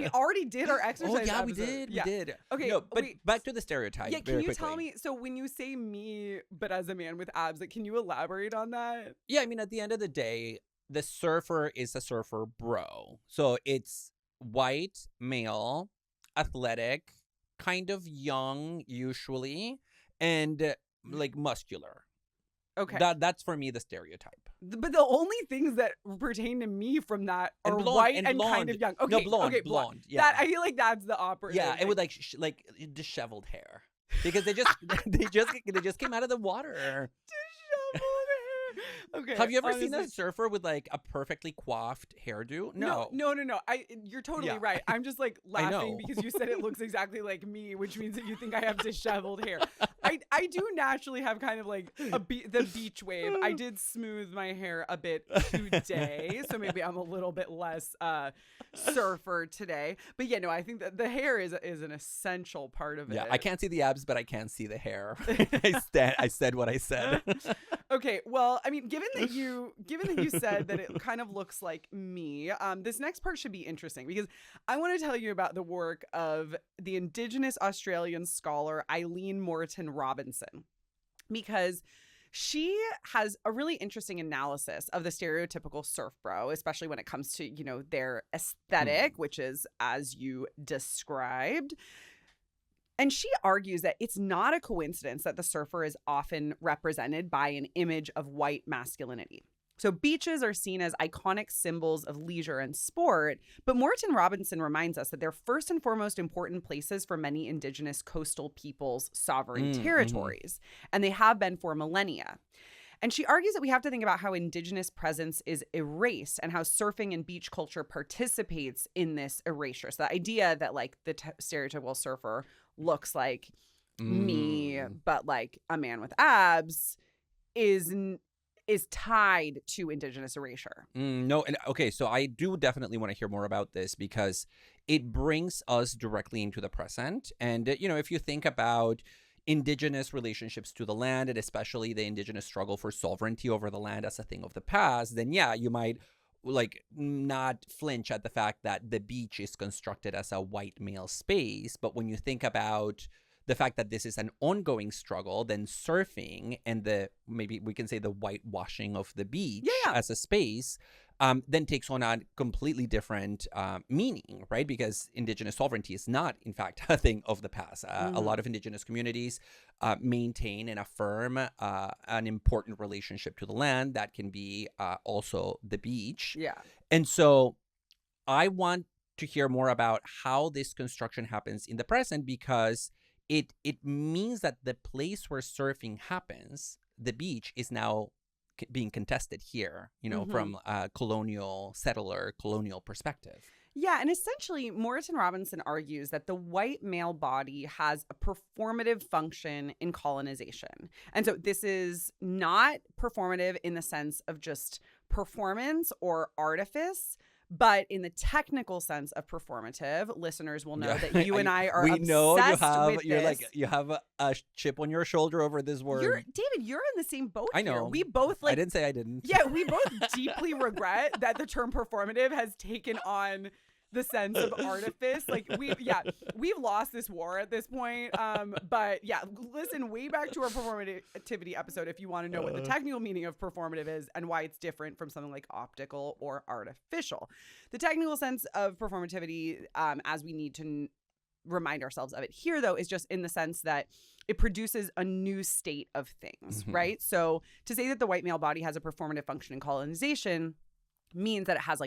already did our exercise. Oh yeah, episode. we did. Okay, no, but back to the stereotype. Yeah, can you tell me? So when you say me, but as a man with abs, like, can you elaborate on that? Yeah, I mean, at the end of the day, the surfer is a surfer bro. So it's white, male, athletic, kind of young usually, and like muscular. Okay. That's for me the stereotype. But the only things that pertain to me from that are white and kind of young. Okay, no, blonde. Yeah. That I feel like that's the operative. Yeah, it would like disheveled hair because they just came out of the water. Disheveled hair. Okay. Have you ever seen a surfer with like a perfectly coiffed hairdo? No. You're totally right. I'm just like laughing because you said it looks exactly like me, which means that you think I have disheveled hair. I do naturally have kind of like the beach wave. I did smooth my hair a bit today, so maybe I'm a little bit less surfer today. But yeah, no, I think that the hair is an essential part of it. Yeah, I can't see the abs, but I can see the hair. I said what I said. Okay, well, I mean, given that you said that it kind of looks like me, this next part should be interesting because I want to tell you about the work of the Indigenous Australian scholar Eileen Moreton Robinson, because she has a really interesting analysis of the stereotypical surf bro, especially when it comes to, their aesthetic, which is as you described. And she argues that it's not a coincidence that the surfer is often represented by an image of white masculinity. So beaches are seen as iconic symbols of leisure and sport, but Moreton Robinson reminds us that they're first and foremost important places for many Indigenous coastal peoples' sovereign territories, and they have been for millennia. And she argues that we have to think about how Indigenous presence is erased and how surfing and beach culture participates in this erasure. So the idea that like the stereotypical surfer looks like me, but like a man with abs is tied to Indigenous erasure. No, and okay, so I do definitely want to hear more about this because it brings us directly into the present. And, if you think about Indigenous relationships to the land, and especially the Indigenous struggle for sovereignty over the land as a thing of the past, then yeah, you might like not flinch at the fact that the beach is constructed as a white male space. But when you think about the fact that this is an ongoing struggle, then surfing and maybe we can say the whitewashing of the beach as a space then takes on a completely different meaning, right? Because Indigenous sovereignty is not, in fact, a thing of the past. A lot of Indigenous communities maintain and affirm an important relationship to the land that can be also the beach. Yeah. And so I want to hear more about how this construction happens in the present, because it means that the place where surfing happens, the beach, is now being contested here, from a colonial perspective. Yeah, and essentially, Morrison Robinson argues that the white male body has a performative function in colonization. And so this is not performative in the sense of just performance or artifice, but in the technical sense of performative. Listeners will know that you and I are we obsessed know with you're this. like, you have a chip on your shoulder over this word. David, you're in the same boat I know. here. We both I didn't say I didn't. Yeah, we both deeply regret that the term performative has taken on the sense of artifice. Like we've lost this war at this point. But yeah, listen way back to our performativity episode if you want to know what the technical meaning of performative is and why it's different from something like optical or artificial. The technical sense of performativity, as we need to remind ourselves of it here, though, is just in the sense that it produces a new state of things, right? So to say that the white male body has a performative function in colonization means that it has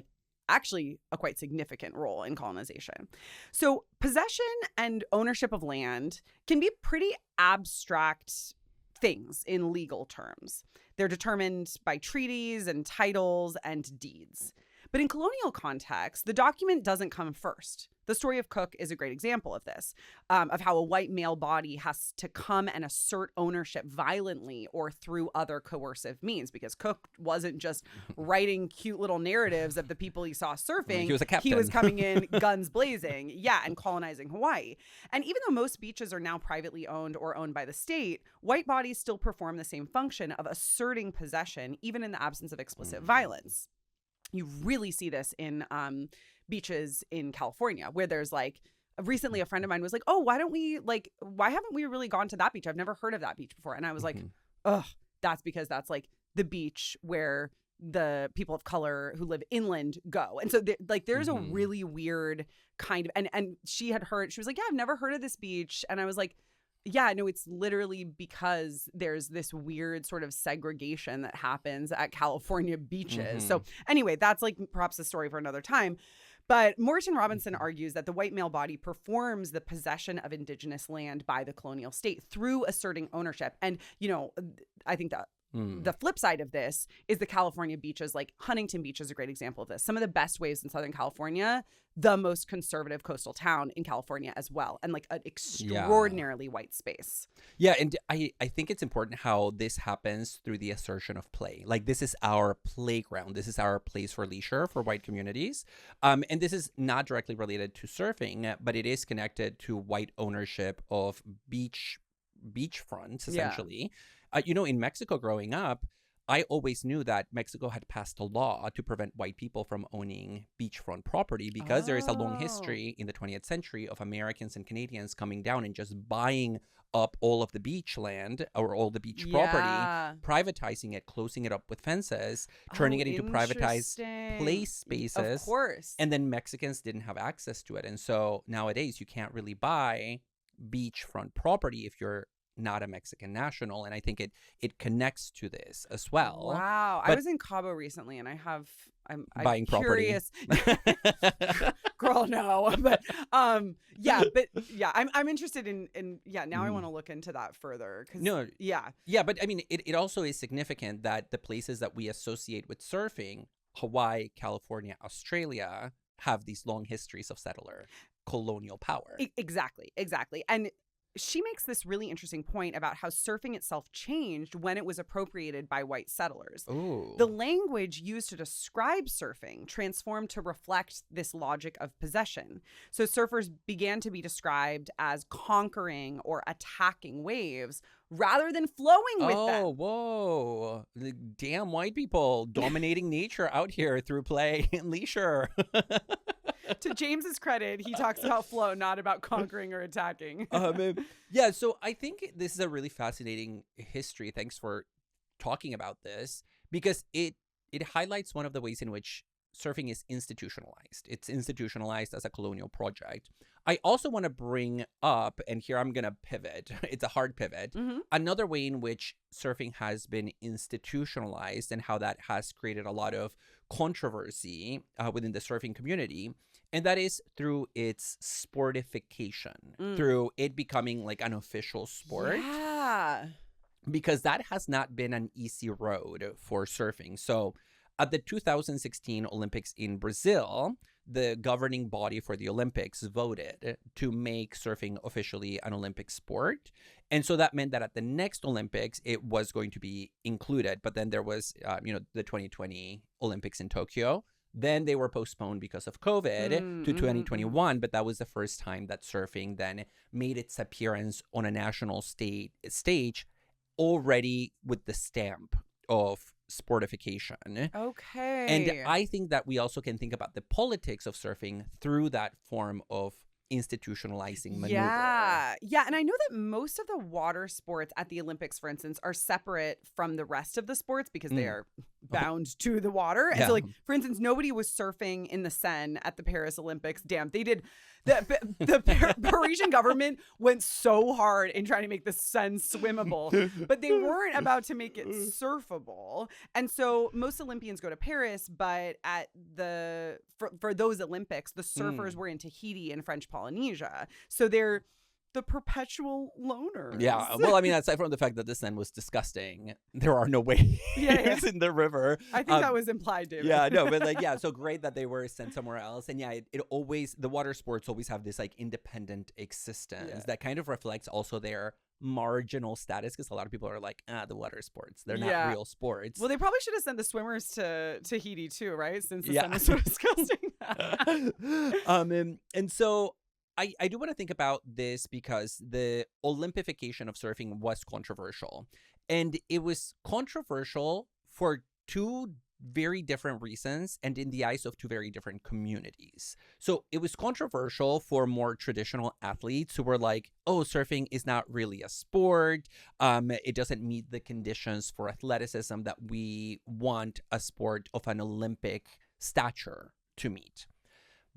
actually a quite significant role in colonization. So possession and ownership of land can be pretty abstract things in legal terms. They're determined by treaties and titles and deeds. But in colonial context, the document doesn't come first. The story of Cook is a great example of this, of how a white male body has to come and assert ownership violently or through other coercive means, because Cook wasn't just writing cute little narratives of the people he saw surfing. He was a captain. He was coming in guns blazing, and colonizing Hawaii. And even though most beaches are now privately owned or owned by the state, white bodies still perform the same function of asserting possession, even in the absence of explicit violence. You really see this in beaches in California, where there's recently a friend of mine was like, oh, why haven't we really gone to that beach? I've never heard of that beach before. And I was like, that's because that's the beach where the people of color who live inland go. And so there's a really weird kind of, and she was like, yeah, I've never heard of this beach. And I was like, yeah, no, it's literally because there's this weird sort of segregation that happens at California beaches. So anyway, that's perhaps a story for another time. But Morrison Robinson argues that the white male body performs the possession of indigenous land by the colonial state through asserting ownership. And, I think that the flip side of this is the California beaches. Huntington Beach is a great example of this. Some of the best waves in Southern California, the most conservative coastal town in California as well, and an extraordinarily white space. Yeah, and I think it's important how this happens through the assertion of play. This is our playground. This is our place for leisure for white communities. And this is not directly related to surfing, but it is connected to white ownership of beachfronts, essentially. Yeah. In Mexico growing up, I always knew that Mexico had passed a law to prevent white people from owning beachfront property because there is a long history in the 20th century of Americans and Canadians coming down and just buying up all of the beach land or all the beach property, privatizing it, closing it up with fences, turning it into privatized play spaces. Of course. And then Mexicans didn't have access to it. And so nowadays you can't really buy beachfront property if you're not a Mexican national, and I think it connects to this as well. Wow. I was in Cabo recently, and I'm buying curious. Girl, no. But I'm interested in now I want to look into that further. But I mean, it also is significant that the places that we associate with surfing, Hawaii, California, Australia, have these long histories of settler colonial power. Exactly. And she makes this really interesting point about how surfing itself changed when it was appropriated by white settlers. Ooh. The language used to describe surfing transformed to reflect this logic of possession. So surfers began to be described as conquering or attacking waves rather than flowing with them. Oh, whoa. The damn white people dominating nature out here through play and leisure. To James's credit, he talks about flow, not about conquering or attacking. So I think this is a really fascinating history. Thanks for talking about this, because it highlights one of the ways in which surfing is institutionalized. It's institutionalized as a colonial project. I also want to bring up, and here I'm going to pivot, it's a hard pivot, another way in which surfing has been institutionalized and how that has created a lot of controversy within the surfing community. And that is through its sportification, through it becoming like an official sport. Yeah. Because that has not been an easy road for surfing. So at the 2016 Olympics in Brazil, the governing body for the Olympics voted to make surfing officially an Olympic sport. And so that meant that at the next Olympics, it was going to be included. But then there was, the 2020 Olympics in Tokyo. Then they were postponed because of COVID to 2021. But that was the first time that surfing then made its appearance on a national stage already with the stamp of sportification. Okay. And I think that we also can think about the politics of surfing through that form of institutionalizing maneuver. Yeah. And I know that most of the water sports at the Olympics, for instance, are separate from the rest of the sports because they are bound to the water. And so, like, for instance, nobody was surfing in the Seine at the Paris Olympics. Damn, they did. The Parisian government went so hard in trying to make the Seine swimmable, but they weren't about to make it surfable. And so most Olympians go to Paris, but for those Olympics, the surfers were in Tahiti and French Polynesia. So they're the perpetual loners. Yeah. Well, I mean, aside from the fact that the Seine was disgusting, there are no waves in the river. I think that was implied, David. Yeah, no, but so great that they were sent somewhere else. And it always, the water sports always have this like independent existence that kind of reflects also their marginal status, because a lot of people are like, the water sports, they're not real sports. Well, they probably should have sent the swimmers to Tahiti too, right? Since the Seine is so disgusting. And so I do want to think about this because the Olympification of surfing was controversial. And it was controversial for two very different reasons and in the eyes of two very different communities. So it was controversial for more traditional athletes who were like, oh, surfing is not really a sport. It doesn't meet the conditions for athleticism that we want a sport of an Olympic stature to meet.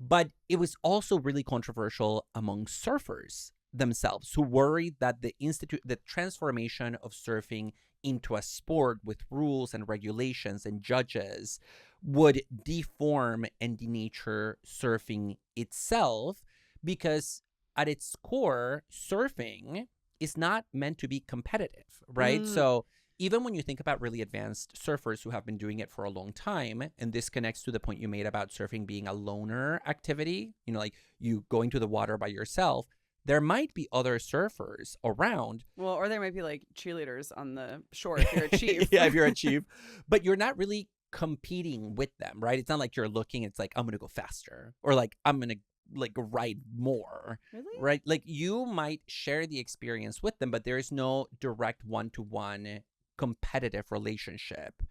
But it was also really controversial among surfers themselves, who worried that the transformation of surfing into a sport with rules and regulations and judges would deform and denature surfing itself, because at its core, surfing is not meant to be competitive, right? So even when you think about really advanced surfers who have been doing it for a long time, and this connects to the point you made about surfing being a loner activity, like you going to the water by yourself, there might be other surfers around. Well, or there might be like cheerleaders on the shore if you're a chief. Yeah, if you're a chief. But you're not really competing with them, right? It's not like you're looking, it's like, I'm going to go faster, or like, I'm going to like ride more. Really? Right? Like you might share the experience with them, but there is no direct one-to-one competitive relationship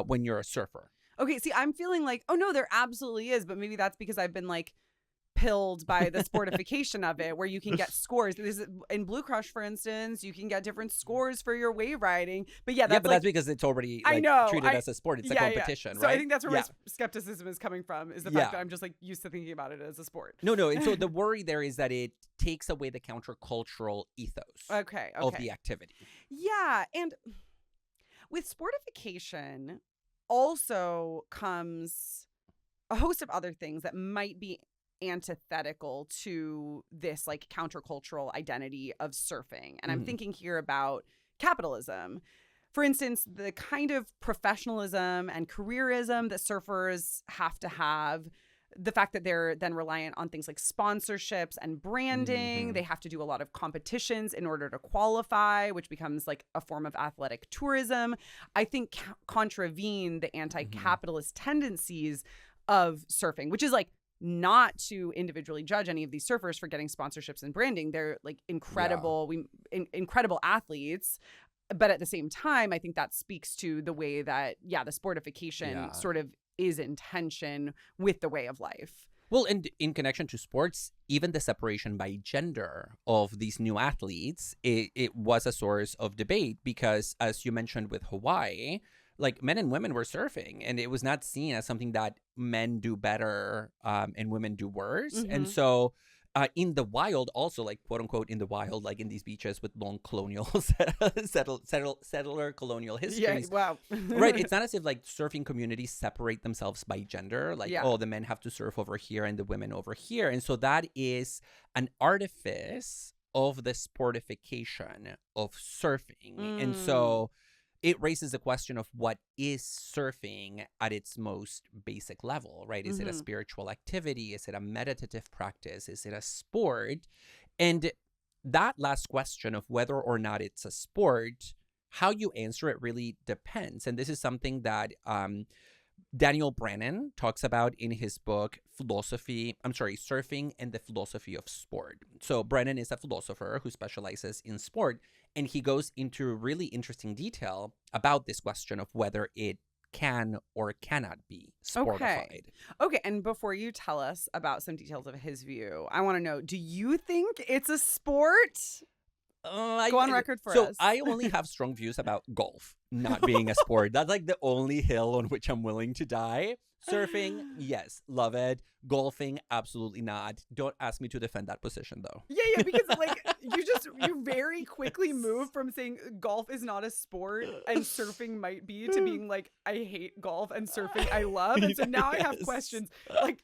when you're a surfer. Okay, see, I'm feeling like, oh no, there absolutely is, but maybe that's because I've been like pilled by the sportification of it, where you can get scores. In Blue Crush, for instance, you can get different scores for your wave riding. But that's but that's because it's already treated as a sport. It's a competition, right? So I think that's where my skepticism is coming from, is the fact that I'm just like used to thinking about it as a sport. No. And so the worry there is that it takes away the countercultural ethos of the activity. Yeah, and with sportification also comes a host of other things that might be antithetical to this like countercultural identity of surfing. And I'm thinking here about capitalism. For instance, the kind of professionalism and careerism that surfers have to have, the fact that they're then reliant on things like sponsorships and branding. They have to do a lot of competitions in order to qualify, which becomes like a form of athletic tourism. I think contravene the anti-capitalist tendencies of surfing, which is like not to individually judge any of these surfers for getting sponsorships and branding. They're like incredible, incredible athletes. But at the same time, I think that speaks to the way that, the sportification sort of is in tension with the way of life. Well, and in connection to sports, even the separation by gender of these new athletes, it was a source of debate because, as you mentioned with Hawaii, like men and women were surfing, and it was not seen as something that men do better and women do worse. And so in the wild, also, like, quote unquote, in the wild, like in these beaches with long colonial settler colonial histories. Yeah, wow. Right. It's not as if like surfing communities separate themselves by gender. Like, oh, the men have to surf over here and the women over here. And so that is an artifice of the sportification of surfing. And so it raises the question of what is surfing at its most basic level, right? Is it a spiritual activity? Is it a meditative practice? Is it a sport? And that last question of whether or not it's a sport, how you answer it really depends. And this is something that Daniel Brennan talks about in his book, Surfing and the Philosophy of Sport. So Brennan is a philosopher who specializes in sport, and he goes into really interesting detail about this question of whether it can or cannot be sportified. Okay, and before you tell us about some details of his view, I want to know, do you think it's a sport? Go on record for us. So I only have strong views about golf not being a sport. That's like the only hill on which I'm willing to die. Surfing, yes, love it. Golfing, absolutely not. Don't ask me to defend that position, though. Yeah, because like you very quickly move from saying golf is not a sport and surfing might be to being like, I hate golf and surfing I love. And so now I have questions. Like,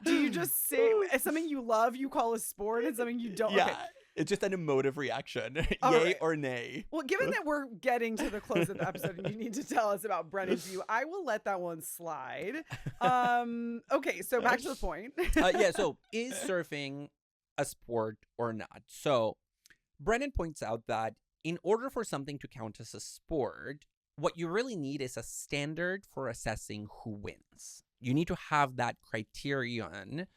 do you just say something you love you call a sport and something you don't? Yeah. Okay. It's just an emotive reaction. All Yay right. or nay. Well, given that we're getting to the close of the episode and you need to tell us about Brennan's view, I will let that one slide. Okay, so back to the point. So is surfing a sport or not? So Brennan points out that in order for something to count as a sport, what you really need is a standard for assessing who wins. You need to have that criterion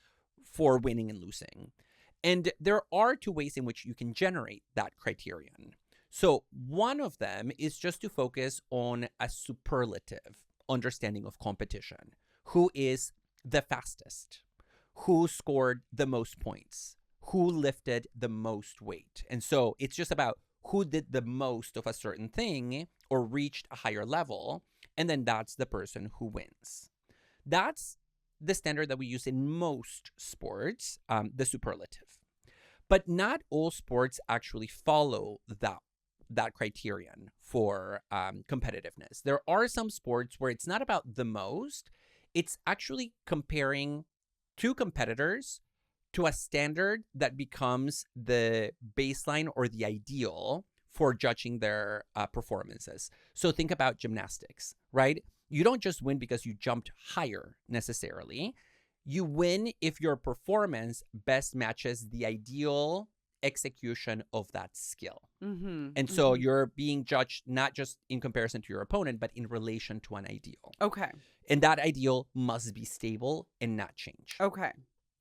for winning and losing. And there are two ways in which you can generate that criterion. So one of them is just to focus on a superlative understanding of competition. Who is the fastest? Who scored the most points? Who lifted the most weight? And so it's just about who did the most of a certain thing or reached a higher level. And then that's the person who wins. That's the standard that we use in most sports, the superlative. But not all sports actually follow that criterion for competitiveness. There are some sports where it's not about the most, it's actually comparing two competitors to a standard that becomes the baseline or the ideal for judging their performances. So think about gymnastics, right? You don't just win because you jumped higher necessarily. You win if your performance best matches the ideal execution of that skill. And so you're being judged not just in comparison to your opponent, but in relation to an ideal. Okay. And that ideal must be stable and not change. Okay.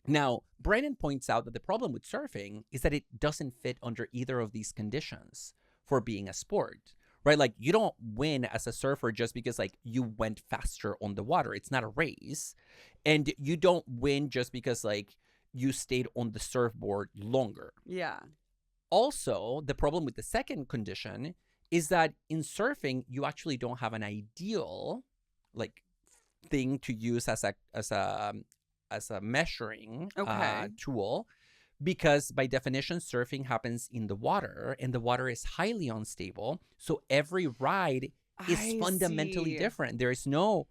Now, Brennan points out that the problem with surfing is that it doesn't fit under either of these conditions for being a sport. Right? Like, you don't win as a surfer just because, like, you went faster on the water. It's not a race. And you don't win just because, like, you stayed on the surfboard longer. Yeah. Also, the problem with the second condition is that in surfing, you actually don't have an ideal, like, thing to use as a measuring tool. Because by definition, surfing happens in the water and the water is highly unstable. So every ride is fundamentally different. There's no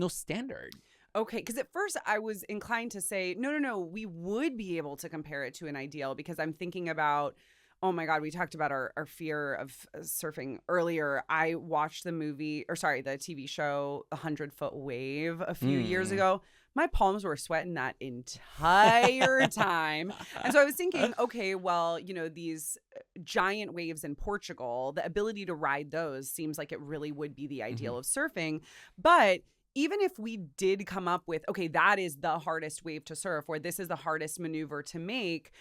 standard. Okay, because at first I was inclined to say, no, we would be able to compare it to an ideal because I'm thinking about, oh my God, we talked about our fear of surfing earlier. I watched the TV show, The 100-Foot Wave a few years ago. My palms were sweating that entire time. And so I was thinking, okay, well, these giant waves in Portugal, the ability to ride those seems like it really would be the ideal of surfing. But even if we did come up with, okay, that is the hardest wave to surf, or this is the hardest maneuver to make,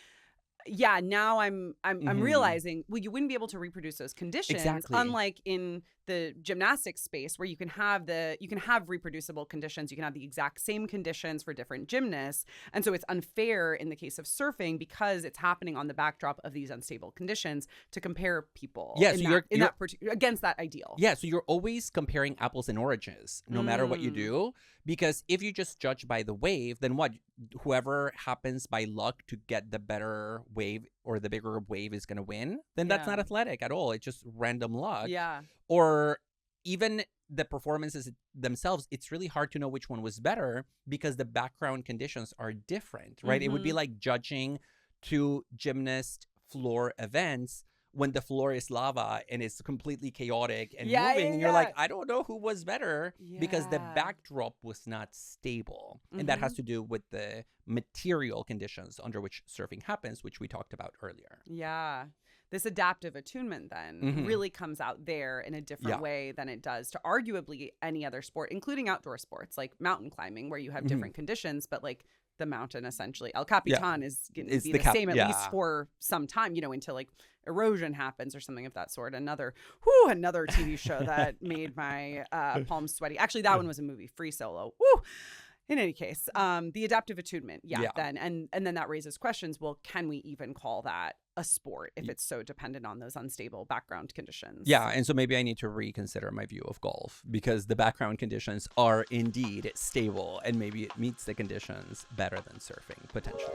yeah, now I'm Mhm. realizing, well, you wouldn't be able to reproduce those conditions, Exactly. unlike in the gymnastics space where you can have reproducible conditions. You can have the exact same conditions for different gymnasts, and so it's unfair in the case of surfing because it's happening on the backdrop of these unstable conditions to compare people Yeah, so against that ideal. Yeah, so you're always comparing apples and oranges, no matter what you Mm. do. Because if you just judge by the wave, then what? Whoever happens by luck to get the better wave or the bigger wave is going to win. Then that's Yeah. not athletic at all. It's just random luck. Yeah. Or even the performances themselves, it's really hard to know which one was better because the background conditions are different, right? It would be Mhm. like judging two gymnast floor events when the floor is lava and it's completely chaotic and Yeah, moving, yeah, and you're like, yeah. I don't know who was better because the Yeah. backdrop was not stable. And that has Mhm. to do with the material conditions under which surfing happens, which we talked about earlier. Yeah. This adaptive attunement then Mhm. really comes out there in a different Yeah. way than it does to arguably any other sport, including outdoor sports like mountain climbing, where you have Mhm. different conditions, but like the mountain essentially, El Yeah. Capitan is going to It's be the the same at least yeah. for some time, until like erosion happens or something of that sort. Another TV show that made my palms sweaty. Actually, that one was a movie, Free Solo. Woo! In any case, the adaptive attunement, Yeah. then and then that raises questions. Well, can we even call that a sport if it's so dependent on those unstable background conditions? Yeah, and so maybe I need to reconsider my view of golf because the background conditions are indeed stable and maybe it meets the conditions better than surfing, potentially.